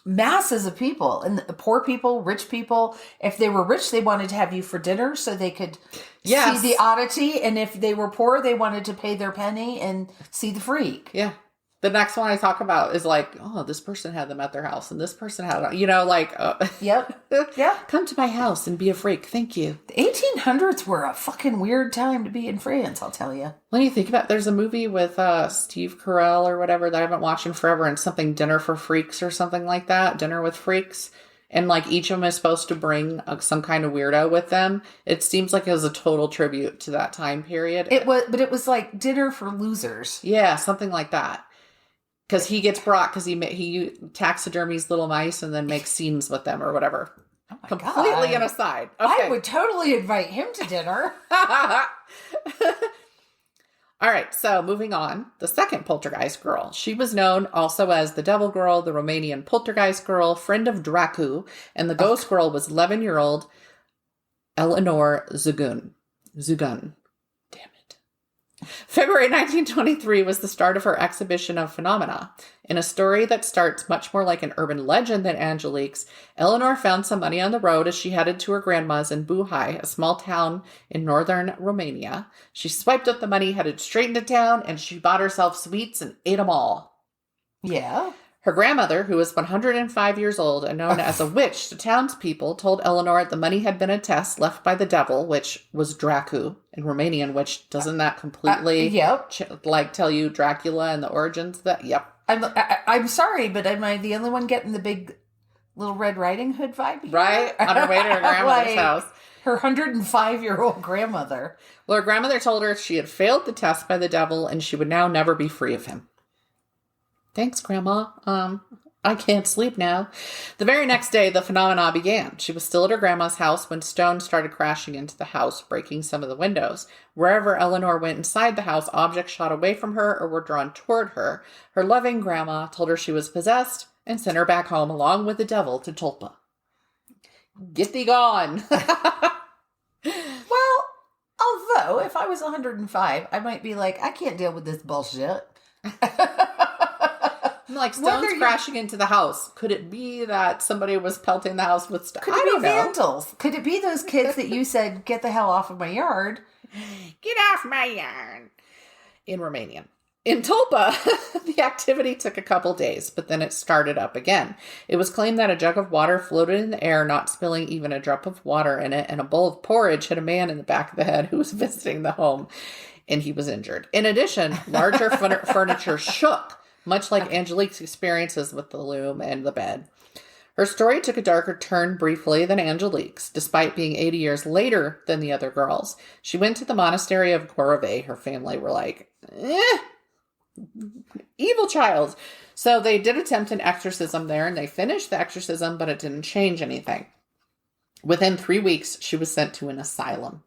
masses of people, and poor people, rich people. If they were rich, they wanted to have you for dinner so they could see the oddity. And if they were poor, they wanted to pay their penny and see the freak. Yeah. The next one I talk about is like, oh, this person had them at their house and this person had it, you know, like, yep. Yeah. Come to my house and be a freak. Thank you. The 1800s were a fucking weird time to be in France, I'll tell you. When you think about it, there's a movie with Steve Carell or whatever that I haven't watched in forever, and something Dinner for Freaks or something like that. Dinner with Freaks. And like each of them is supposed to bring some kind of weirdo with them. It seems like it was a total tribute to that time period. It was like Dinner for Losers. Yeah, something like that. Because he gets brought because he taxidermies little mice and then makes scenes with them or whatever. Oh my Completely God. an aside. Okay. I would totally invite him to dinner. All right, so moving on. The second Poltergeist girl. She was known also as the Devil Girl, the Romanian Poltergeist Girl, friend of Dracu, and the Ghost Girl was 11-year-old Eleanor Zugun. February 1923 was the start of her exhibition of phenomena. In a story that starts much more like an urban legend than Angelique's, Eleanor found some money on the road as she headed to her grandma's in Buhai, a small town in northern Romania. She swiped up the money, headed straight into town, and she bought herself sweets and ate them all. Yeah. Her grandmother, who was 105 years old and known as a witch to townspeople, told Eleanor the money had been a test left by the devil, which was Dracu in Romanian, which doesn't that completely tell you Dracula and the origins of that? Yep. I'm sorry, but am I the only one getting the big Little Red Riding Hood vibe here? Right? On her way to her grandmother's house. Her 105-year-old grandmother. Well, her grandmother told her she had failed the test by the devil and she would now never be free of him. Thanks, Grandma. I can't sleep now. The very next day, the phenomena began. She was still at her grandma's house when stones started crashing into the house, breaking some of the windows. Wherever Eleanor went inside the house, objects shot away from her or were drawn toward her. Her loving grandma told her she was possessed and sent her back home along with the devil to Tulpa. Get thee gone. Well, although if I was 105, I might be like, I can't deal with this bullshit. Like stones crashing into the house. Could it be that somebody was pelting the house with stones? Could it be vandals? Could it be those kids that you said, get the hell off of my yard? Get off my yard. In Romanian. In Tulpa, the activity took a couple days, but then it started up again. It was claimed that a jug of water floated in the air, not spilling even a drop of water in it, and a bowl of porridge hit a man in the back of the head who was visiting the home, and he was injured. In addition, larger furniture shook, much like Angelique's experiences with the loom and the bed. Her story took a darker turn briefly than Angelique's, despite being 80 years later than the other girls. She went to the monastery of Gorove. Her family were like, evil child. So they did attempt an exorcism there, and they finished the exorcism, but it didn't change anything. Within 3 weeks, she was sent to an asylum.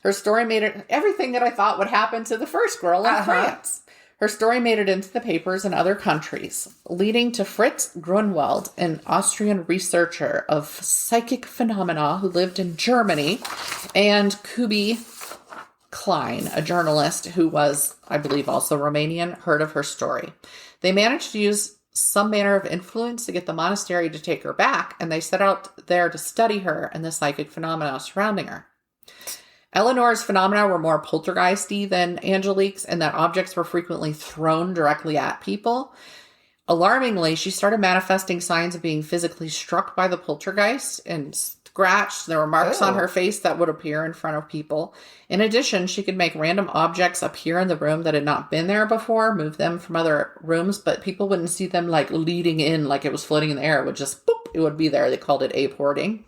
Her story made it everything that I thought would happen to the first girl in France. Her story made it into the papers in other countries, leading to Fritz Grunwald, an Austrian researcher of psychic phenomena who lived in Germany, and Kubi Klein, a journalist who was, I believe, also Romanian, heard of her story. They managed to use some manner of influence to get the monastery to take her back, and they set out there to study her and the psychic phenomena surrounding her. Eleanor's phenomena were more poltergeisty than Angelique's, and that objects were frequently thrown directly at people. Alarmingly, she started manifesting signs of being physically struck by the poltergeist and scratched. There were marks on her face that would appear in front of people. In addition, she could make random objects appear in the room that had not been there before, move them from other rooms, but people wouldn't see them like leading in like it was floating in the air. It would just, boop, it would be there. They called it apporting.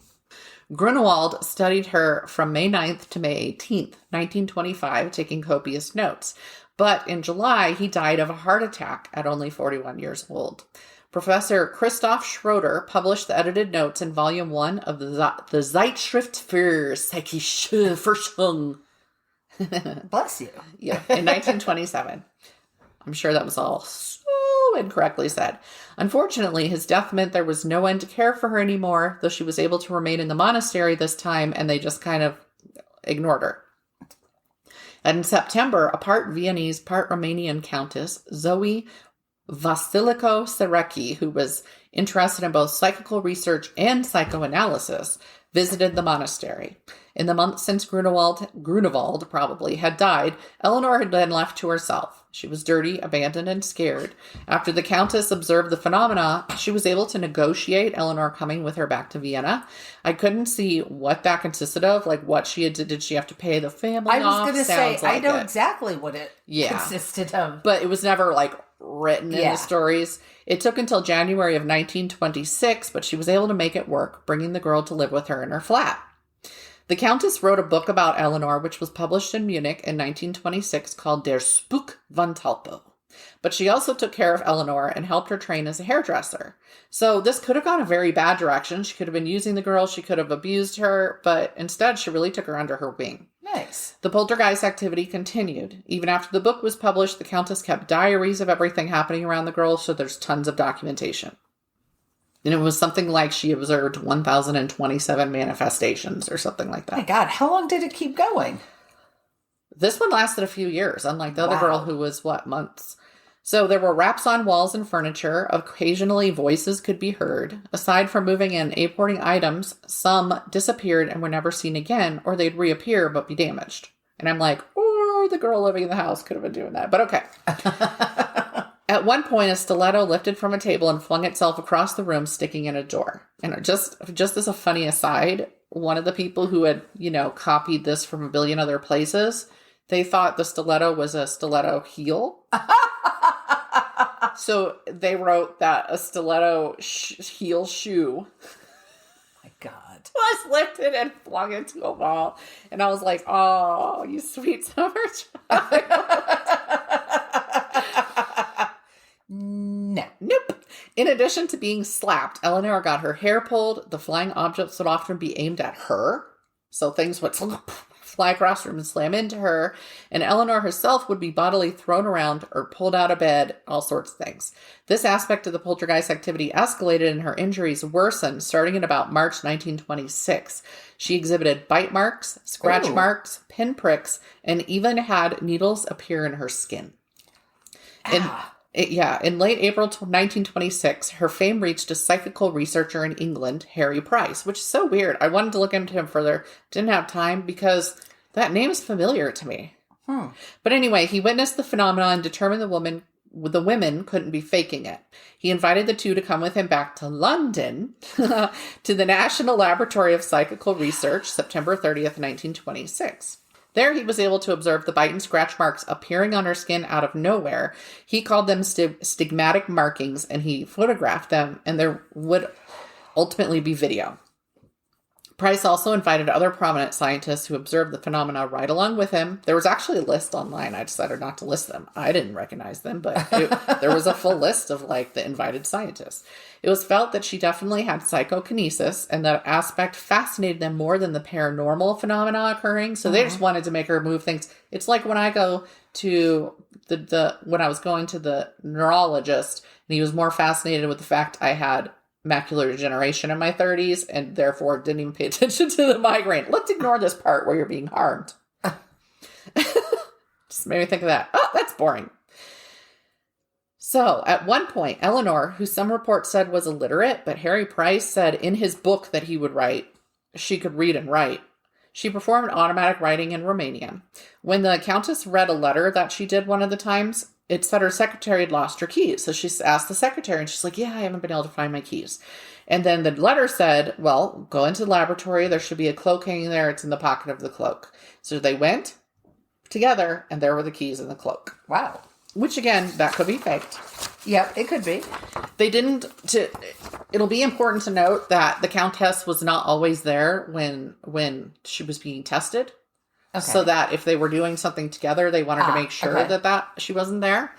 Grunewald studied her from May 9th to May 18th, 1925, taking copious notes. But in July, he died of a heart attack at only 41 years old. Professor Christoph Schroeder published the edited notes in Volume 1 of the Zeitschrift für Psychische Forschung. Bless you. Yeah, in 1927. I'm sure that was all so incorrectly said. Unfortunately, his death meant there was no one to care for her anymore, though she was able to remain in the monastery this time, and they just kind of ignored her. And in September, a part Viennese, part Romanian countess, Zoe Vasilico Serecki, who was interested in both psychical research and psychoanalysis, visited the monastery. In the months since Grunewald probably had died, Eleanor had been left to herself. She was dirty, abandoned, and scared. After the countess observed the phenomena, she was able to negotiate Eleanor coming with her back to Vienna. I couldn't see what that consisted of, like what she had did she have to pay the family off? I was going to say, like I know exactly what it consisted of. But it was never like written in the stories. It took until January of 1926, but she was able to make it work, bringing the girl to live with her in her flat. The Countess wrote a book about Eleanor, which was published in Munich in 1926 called Der Spuk von Tulpa. But she also took care of Eleanor and helped her train as a hairdresser. So this could have gone a very bad direction. She could have been using the girl. She could have abused her. But instead, she really took her under her wing. Nice. The poltergeist activity continued. Even after the book was published, the Countess kept diaries of everything happening around the girl, so there's tons of documentation. And it was something like she observed 1,027 manifestations or something like that. My God, how long did it keep going? This one lasted a few years, unlike the other girl who was, months. So there were raps on walls and furniture. Occasionally voices could be heard. Aside from moving in apporting items, some disappeared and were never seen again, or they'd reappear but be damaged. And I'm like, or the girl living in the house could have been doing that. But okay. At one point, a stiletto lifted from a table and flung itself across the room, sticking in a door. And just as a funny aside, one of the people who had, copied this from a billion other places, they thought the stiletto was a stiletto heel. So they wrote that a stiletto heel shoe my God, was lifted and flung into a wall. And I was like, oh, you sweet summer child. No. No. Nope. In addition to being slapped, Eleanor got her hair pulled. The flying objects would often be aimed at her. So things would fly across the room and slam into her. And Eleanor herself would be bodily thrown around or pulled out of bed, all sorts of things. This aspect of the poltergeist activity escalated and her injuries worsened starting in about March 1926. She exhibited bite marks, scratch marks, pinpricks, and even had needles appear in her skin. In late April 1926, her fame reached a psychical researcher in England, Harry Price, which is so weird. I wanted to look into him further. Didn't have time because that name is familiar to me. But anyway, he witnessed the phenomenon and determined the women couldn't be faking it. He invited the two to come with him back to London to the National Laboratory of Psychical Research, September 30th, 1926. There he was able to observe the bite and scratch marks appearing on her skin out of nowhere. He called them stigmatic markings, and he photographed them, and there would ultimately be video. Price also invited other prominent scientists who observed the phenomena right along with him. There was actually a list online. I decided not to list them. I didn't recognize them, but there was a full list of the invited scientists. It was felt that she definitely had psychokinesis, and that aspect fascinated them more than the paranormal phenomena occurring. So they just wanted to make her move things. It's like when I go to when I was going to the neurologist, and he was more fascinated with the fact I had macular degeneration in my 30s and therefore didn't even pay attention to the migraine. Let's ignore this part where you're being harmed. Just made me think of that. Oh, that's boring. So at one point, Eleanor, who some reports said was illiterate, but Harry Price said in his book that he would write, she could read and write. She performed automatic writing in Romanian. When the Countess read a letter that she did one of the times, it said her secretary had lost her keys. So she asked the secretary, and she's like, yeah, I haven't been able to find my keys. And then the letter said, well, go into the laboratory. There should be a cloak hanging there. It's in the pocket of the cloak. So they went together, and there were the keys in the cloak. Wow. Which, again, that could be faked. Yep, it could be. They didn't... It'll be important to note that the Countess was not always there when she was being tested. Okay. So that if they were doing something together, they wanted to make sure that she wasn't there.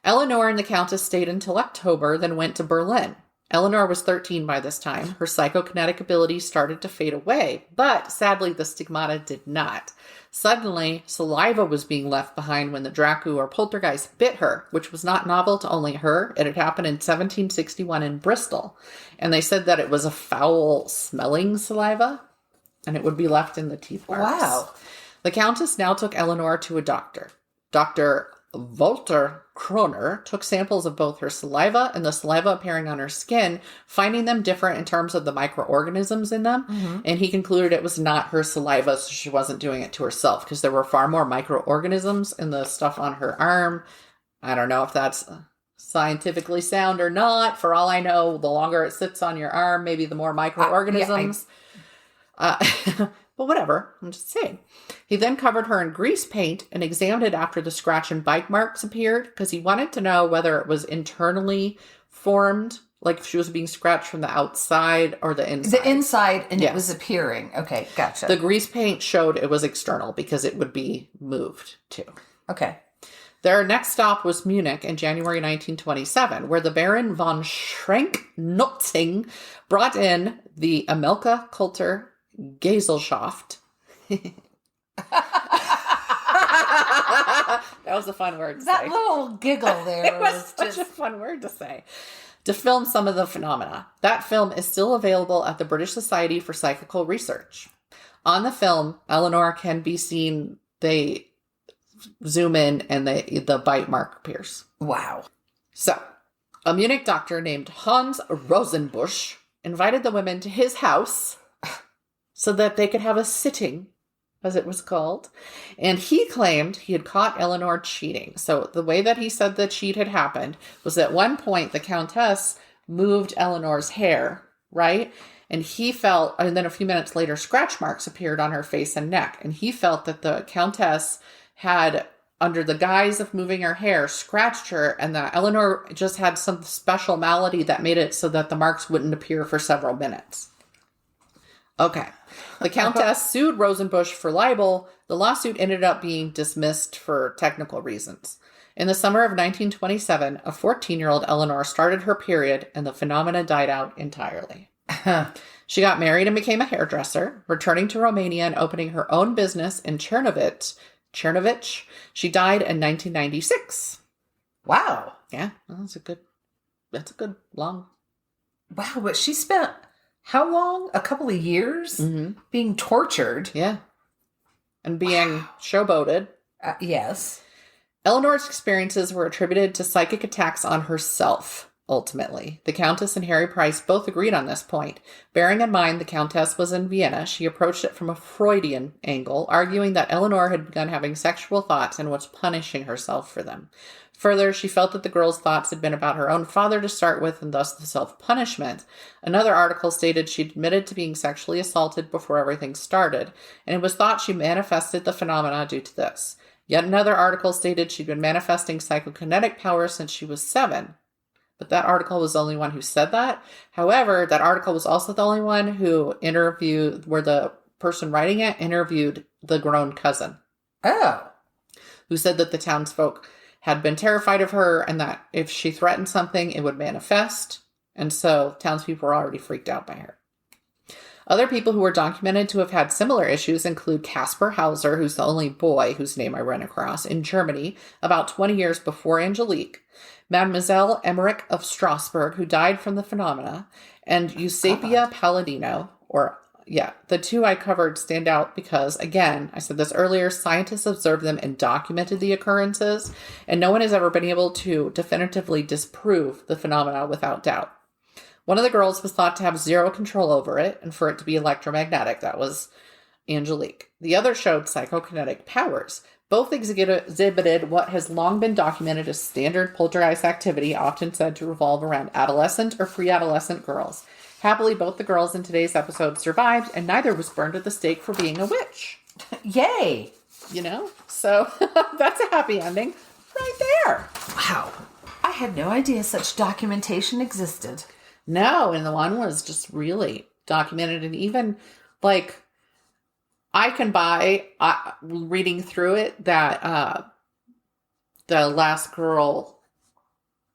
Eleanor and the Countess stayed until October, then went to Berlin. Eleanor was 13 by this time. Her psychokinetic abilities started to fade away, but sadly the stigmata did not. Suddenly, saliva was being left behind when the Dracu or poltergeist bit her, which was not novel to only her. It had happened in 1761 in Bristol, and they said that it was a foul-smelling saliva, and it would be left in the teeth marks. Wow. The Countess now took Eleanor to a doctor. Dr. Walter Kroner took samples of both her saliva and the saliva appearing on her skin, finding them different in terms of the microorganisms in them. And he concluded it was not her saliva, so she wasn't doing it to herself, because there were far more microorganisms in the stuff on her arm. I don't know if that's scientifically sound or not. For all I know, the longer it sits on your arm, maybe the more microorganisms. But whatever, I'm just saying. He then covered her in grease paint and examined it after the scratch and bite marks appeared, because he wanted to know whether it was internally formed, like if she was being scratched from the outside or the inside. The inside, and it was appearing. Okay, gotcha. The grease paint showed it was external because it would be moved too. Okay. Their next stop was Munich in January 1927, where the Baron von Schrenk-Notzing brought in the Amelka Coulter Gesellschaft. That was a fun word to say. That little giggle there it was such a fun word to say. To film some of the phenomena. That film is still available at the British Society for Psychical Research. On the film, Eleanor can be seen. They zoom in and the bite mark appears. Wow. So, a Munich doctor named Hans Rosenbusch invited the women to his house so that they could have a sitting, as it was called. And he claimed he had caught Eleanor cheating. So the way that he said the cheat had happened was at one point the Countess moved Eleanor's hair, right? And he felt, and then a few minutes later, scratch marks appeared on her face and neck. And he felt that the Countess had, under the guise of moving her hair, scratched her, and that Eleanor just had some special malady that made it so that the marks wouldn't appear for several minutes. Okay. The Countess sued Rosenbusch for libel. The lawsuit ended up being dismissed for technical reasons. In the summer of 1927, a 14-year-old Eleanor started her period and the phenomena died out entirely. She got married and became a hairdresser, returning to Romania and opening her own business in Chernovich. She died in 1996. Wow. Yeah, well, that's a good long. Wow, but she spent how long? A couple of years being tortured. Yeah. And being showboated. Yes. Eleanor's experiences were attributed to psychic attacks on herself, ultimately. The Countess and Harry Price both agreed on this point. Bearing in mind the Countess was in Vienna, she approached it from a Freudian angle, arguing that Eleanor had begun having sexual thoughts and was punishing herself for them. Further, she felt that the girl's thoughts had been about her own father to start with, and thus the self-punishment. Another article stated she admitted to being sexually assaulted before everything started, and it was thought she manifested the phenomena due to this. Yet another article stated she'd been manifesting psychokinetic powers since she was 7. But that article was the only one who said that. However, that article was also the only one who where the person writing it interviewed the grown cousin. Oh. Who said that the townsfolk had been terrified of her and that if she threatened something, it would manifest. And so townspeople were already freaked out by her. Other people who were documented to have had similar issues include Caspar Hauser, who's the only boy whose name I ran across, in Germany about 20 years before Angelique, Mademoiselle Emmerich of Strasbourg, who died from the phenomena, and Eusapia Palladino, the two I covered stand out because, again, I said this earlier, scientists observed them and documented the occurrences, and no one has ever been able to definitively disprove the phenomena without doubt. One of the girls was thought to have zero control over it and for it to be electromagnetic. That was Angelique. The other showed psychokinetic powers. Both exhibited what has long been documented as standard poltergeist activity, often said to revolve around adolescent or pre-adolescent girls. Happily, both the girls in today's episode survived, and neither was burned at the stake for being a witch. Yay! So that's a happy ending right there. Wow. I had no idea such documentation existed. No, and the one was just really documented. And even, I can buy, reading through it, that the last girl,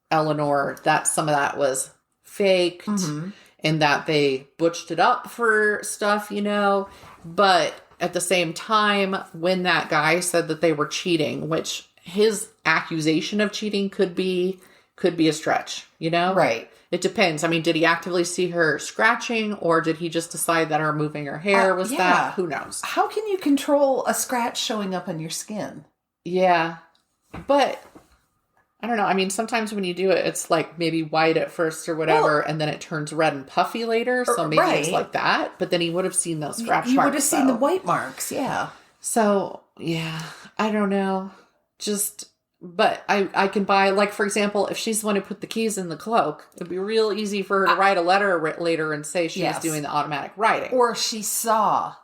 Eleanor, that some of that was faked. And that they butched it up for stuff, But at the same time, when that guy said that they were cheating, which his accusation of cheating could be a stretch, Right. It depends. I mean, did he actively see her scratching, or did he just decide that her moving her hair was that? Who knows? How can you control a scratch showing up on your skin? Yeah. But I don't know. I mean, sometimes when you do it, it's like maybe white at first or whatever, and then it turns red and puffy later. So maybe it's like that. But then he would have seen those scratch marks. You would have seen the white marks, yeah. So, yeah, I don't know. But I can buy, for example, if she's the one who put the keys in the cloak, it'd be real easy for her to write a letter later and say she was doing the automatic writing. Or she saw.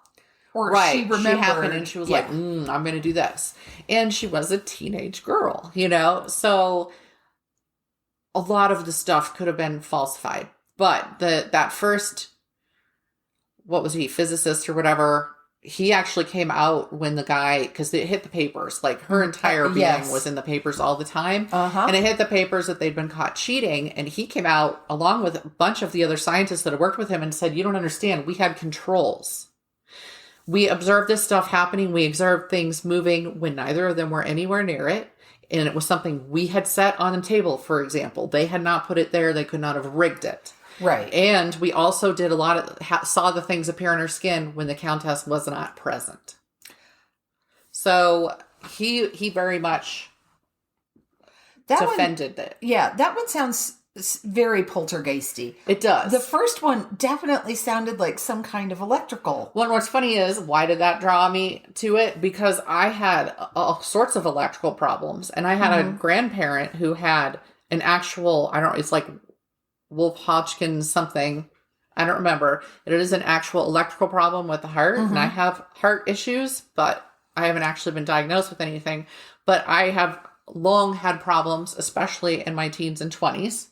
Or she remembered. She happened and she was like, I'm going to do this. And she was a teenage girl, So a lot of the stuff could have been falsified. But that first, what was he, physicist or whatever, he actually came out when the guy, because it hit the papers. Her entire being was in the papers all the time. And it hit the papers that they'd been caught cheating. And he came out along with a bunch of the other scientists that had worked with him and said, you don't understand. We had controls. We observed this stuff happening. We observed things moving when neither of them were anywhere near it. And it was something we had set on the table, for example. They had not put it there. They could not have rigged it. Right. And we also did a lot of, saw the things appear on her skin when the Countess was not present. So he very much defended it. Yeah, that one sounds very poltergeisty. It does. The first one definitely sounded like some kind of electrical. Well, what's funny is, why did that draw me to it? Because I had all sorts of electrical problems. And I had a grandparent who had an actual, it's like Wolf Hodgkin's something. I don't remember. It is an actual electrical problem with the heart. And I have heart issues, but I haven't actually been diagnosed with anything. But I have long had problems, especially in my teens and 20s.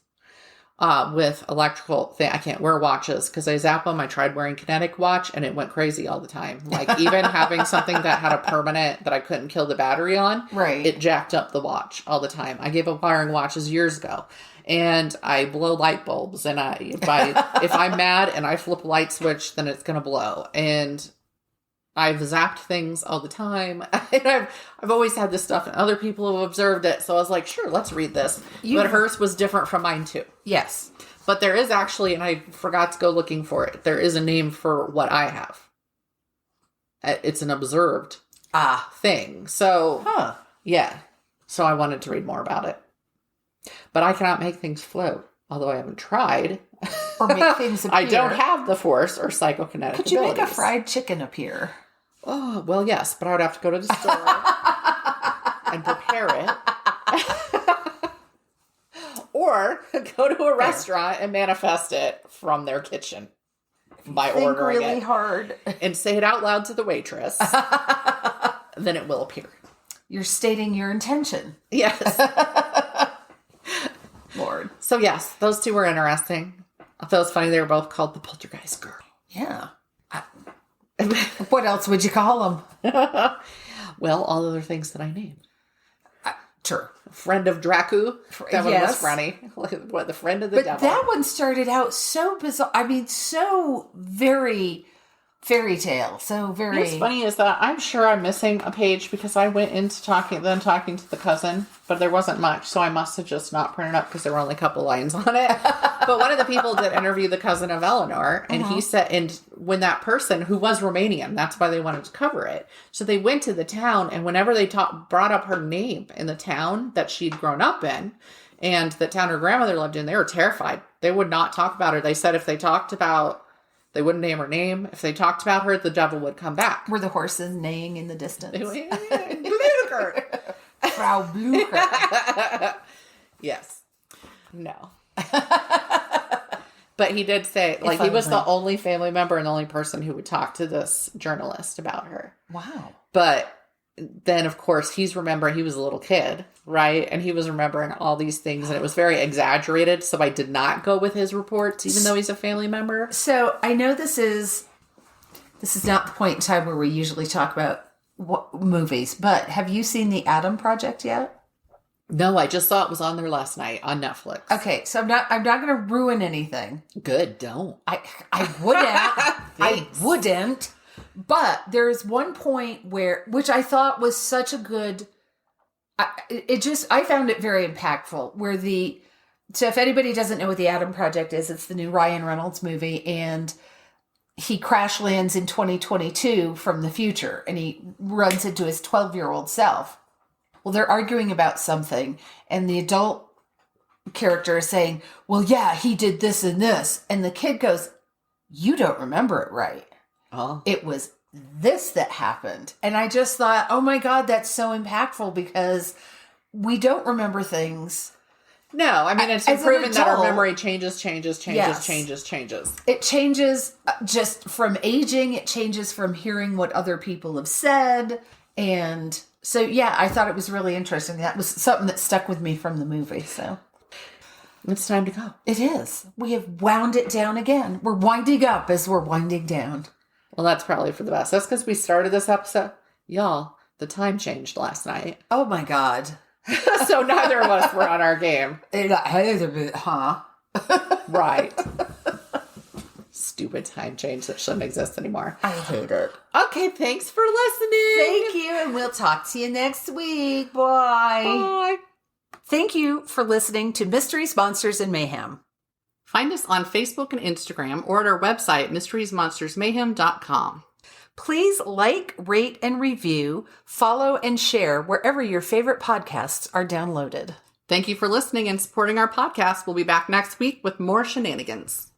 with electrical thing. I can't wear watches because I zap them. I tried wearing kinetic watch and it went crazy all the time. Like even having something that had a permanent that I couldn't kill the battery on, Right. it jacked up the watch all the time. I gave up wiring watches years ago. And I blow light bulbs, and if I'm mad and I flip a light switch, then it's gonna blow. And I've zapped things all the time. And I've always had this stuff, and other people have observed it. So I was like, sure, let's read this. But hers was different from mine too. Yes. But there is actually, and I forgot to go looking for it, there is a name for what I have. It's an observed thing. So, yeah. So I wanted to read more about it. But I cannot make things float, although I haven't tried. Or make things appear. I don't have the force or psychokinetic Could you abilities. make a fried chicken appear? Oh, well, yes, but I would have to go to the store and prepare it. Or go to a restaurant and manifest it from their kitchen by ordering really it. hard. And say it out loud to the waitress. Then it will appear. You're stating your intention. Yes. Lord. So yes, those two were interesting. I thought it was funny they were both called the Poltergeist Girls. Yeah. What else would you call them? Well, all other things that I named. Sure. Friend of Dracu. That one was Yes. funny. What, the friend of the devil. But that one started out so bizarre. I mean, so very fairy tale. So very... What's funny is that I'm sure I'm missing a page because I went into talking to the cousin, but there wasn't much, so I must have just not printed up because there were only a couple lines on it. But one of the people did interview the cousin of Eleanor, and he said, and when that person, who was Romanian, that's why they wanted to cover it. So they went to the town, and whenever they brought up her name in the town that she'd grown up in, and the town her grandmother lived in, they were terrified. They would not talk about her. They said if they talked about... They wouldn't name her name. If they talked about her, the devil would come back. Were the horses neighing in the distance? Blucher. Frau Blucher. Yes. No. But he did say, like, he was the only family member and the only person who would talk to this journalist about her. Wow. But then, of course, he's remembering he was a little kid, right? And he was remembering all these things, and it was very exaggerated. So I did not go with his reports, even though he's a family member. So I know this is not the point in time where we usually talk about movies, but have you seen The Adam Project yet? No, I just saw it was on there last night on Netflix. Okay, so I'm not going to ruin anything. Good, don't. I wouldn't. But there's one point which I thought was such a good, I found it very impactful, so if anybody doesn't know what the Adam Project is, it's the new Ryan Reynolds movie, and he crash lands in 2022 from the future, and he runs into his 12-year-old self. Well, they're arguing about something, and the adult character is saying, well, yeah, he did this and this, and the kid goes, you don't remember it right. Oh. It was this that happened. And I just thought, oh my God, that's so impactful because we don't remember things. No, I mean, it's proven that our memory changes. Yes. changes. It changes just from aging. It changes from hearing what other people have said. And so, yeah, I thought it was really interesting. That was something that stuck with me from the movie. So it's time to go. It is. We have wound it down again. We're winding up as we're winding down. Well, that's probably for the best. That's because we started this episode. Y'all, the time changed last night. Oh, my God. So neither of us were on our game. Huh? Right. Stupid time change that shouldn't exist anymore. I hate it. Okay, thanks for listening. Thank you, and we'll talk to you next week. Bye. Bye. Thank you for listening to Mysteries, Monsters, and Mayhem. Find us on Facebook and Instagram or at our website, mysteriesmonstersmayhem.com. Please like, rate, and review, follow, and share wherever your favorite podcasts are downloaded. Thank you for listening and supporting our podcast. We'll be back next week with more shenanigans.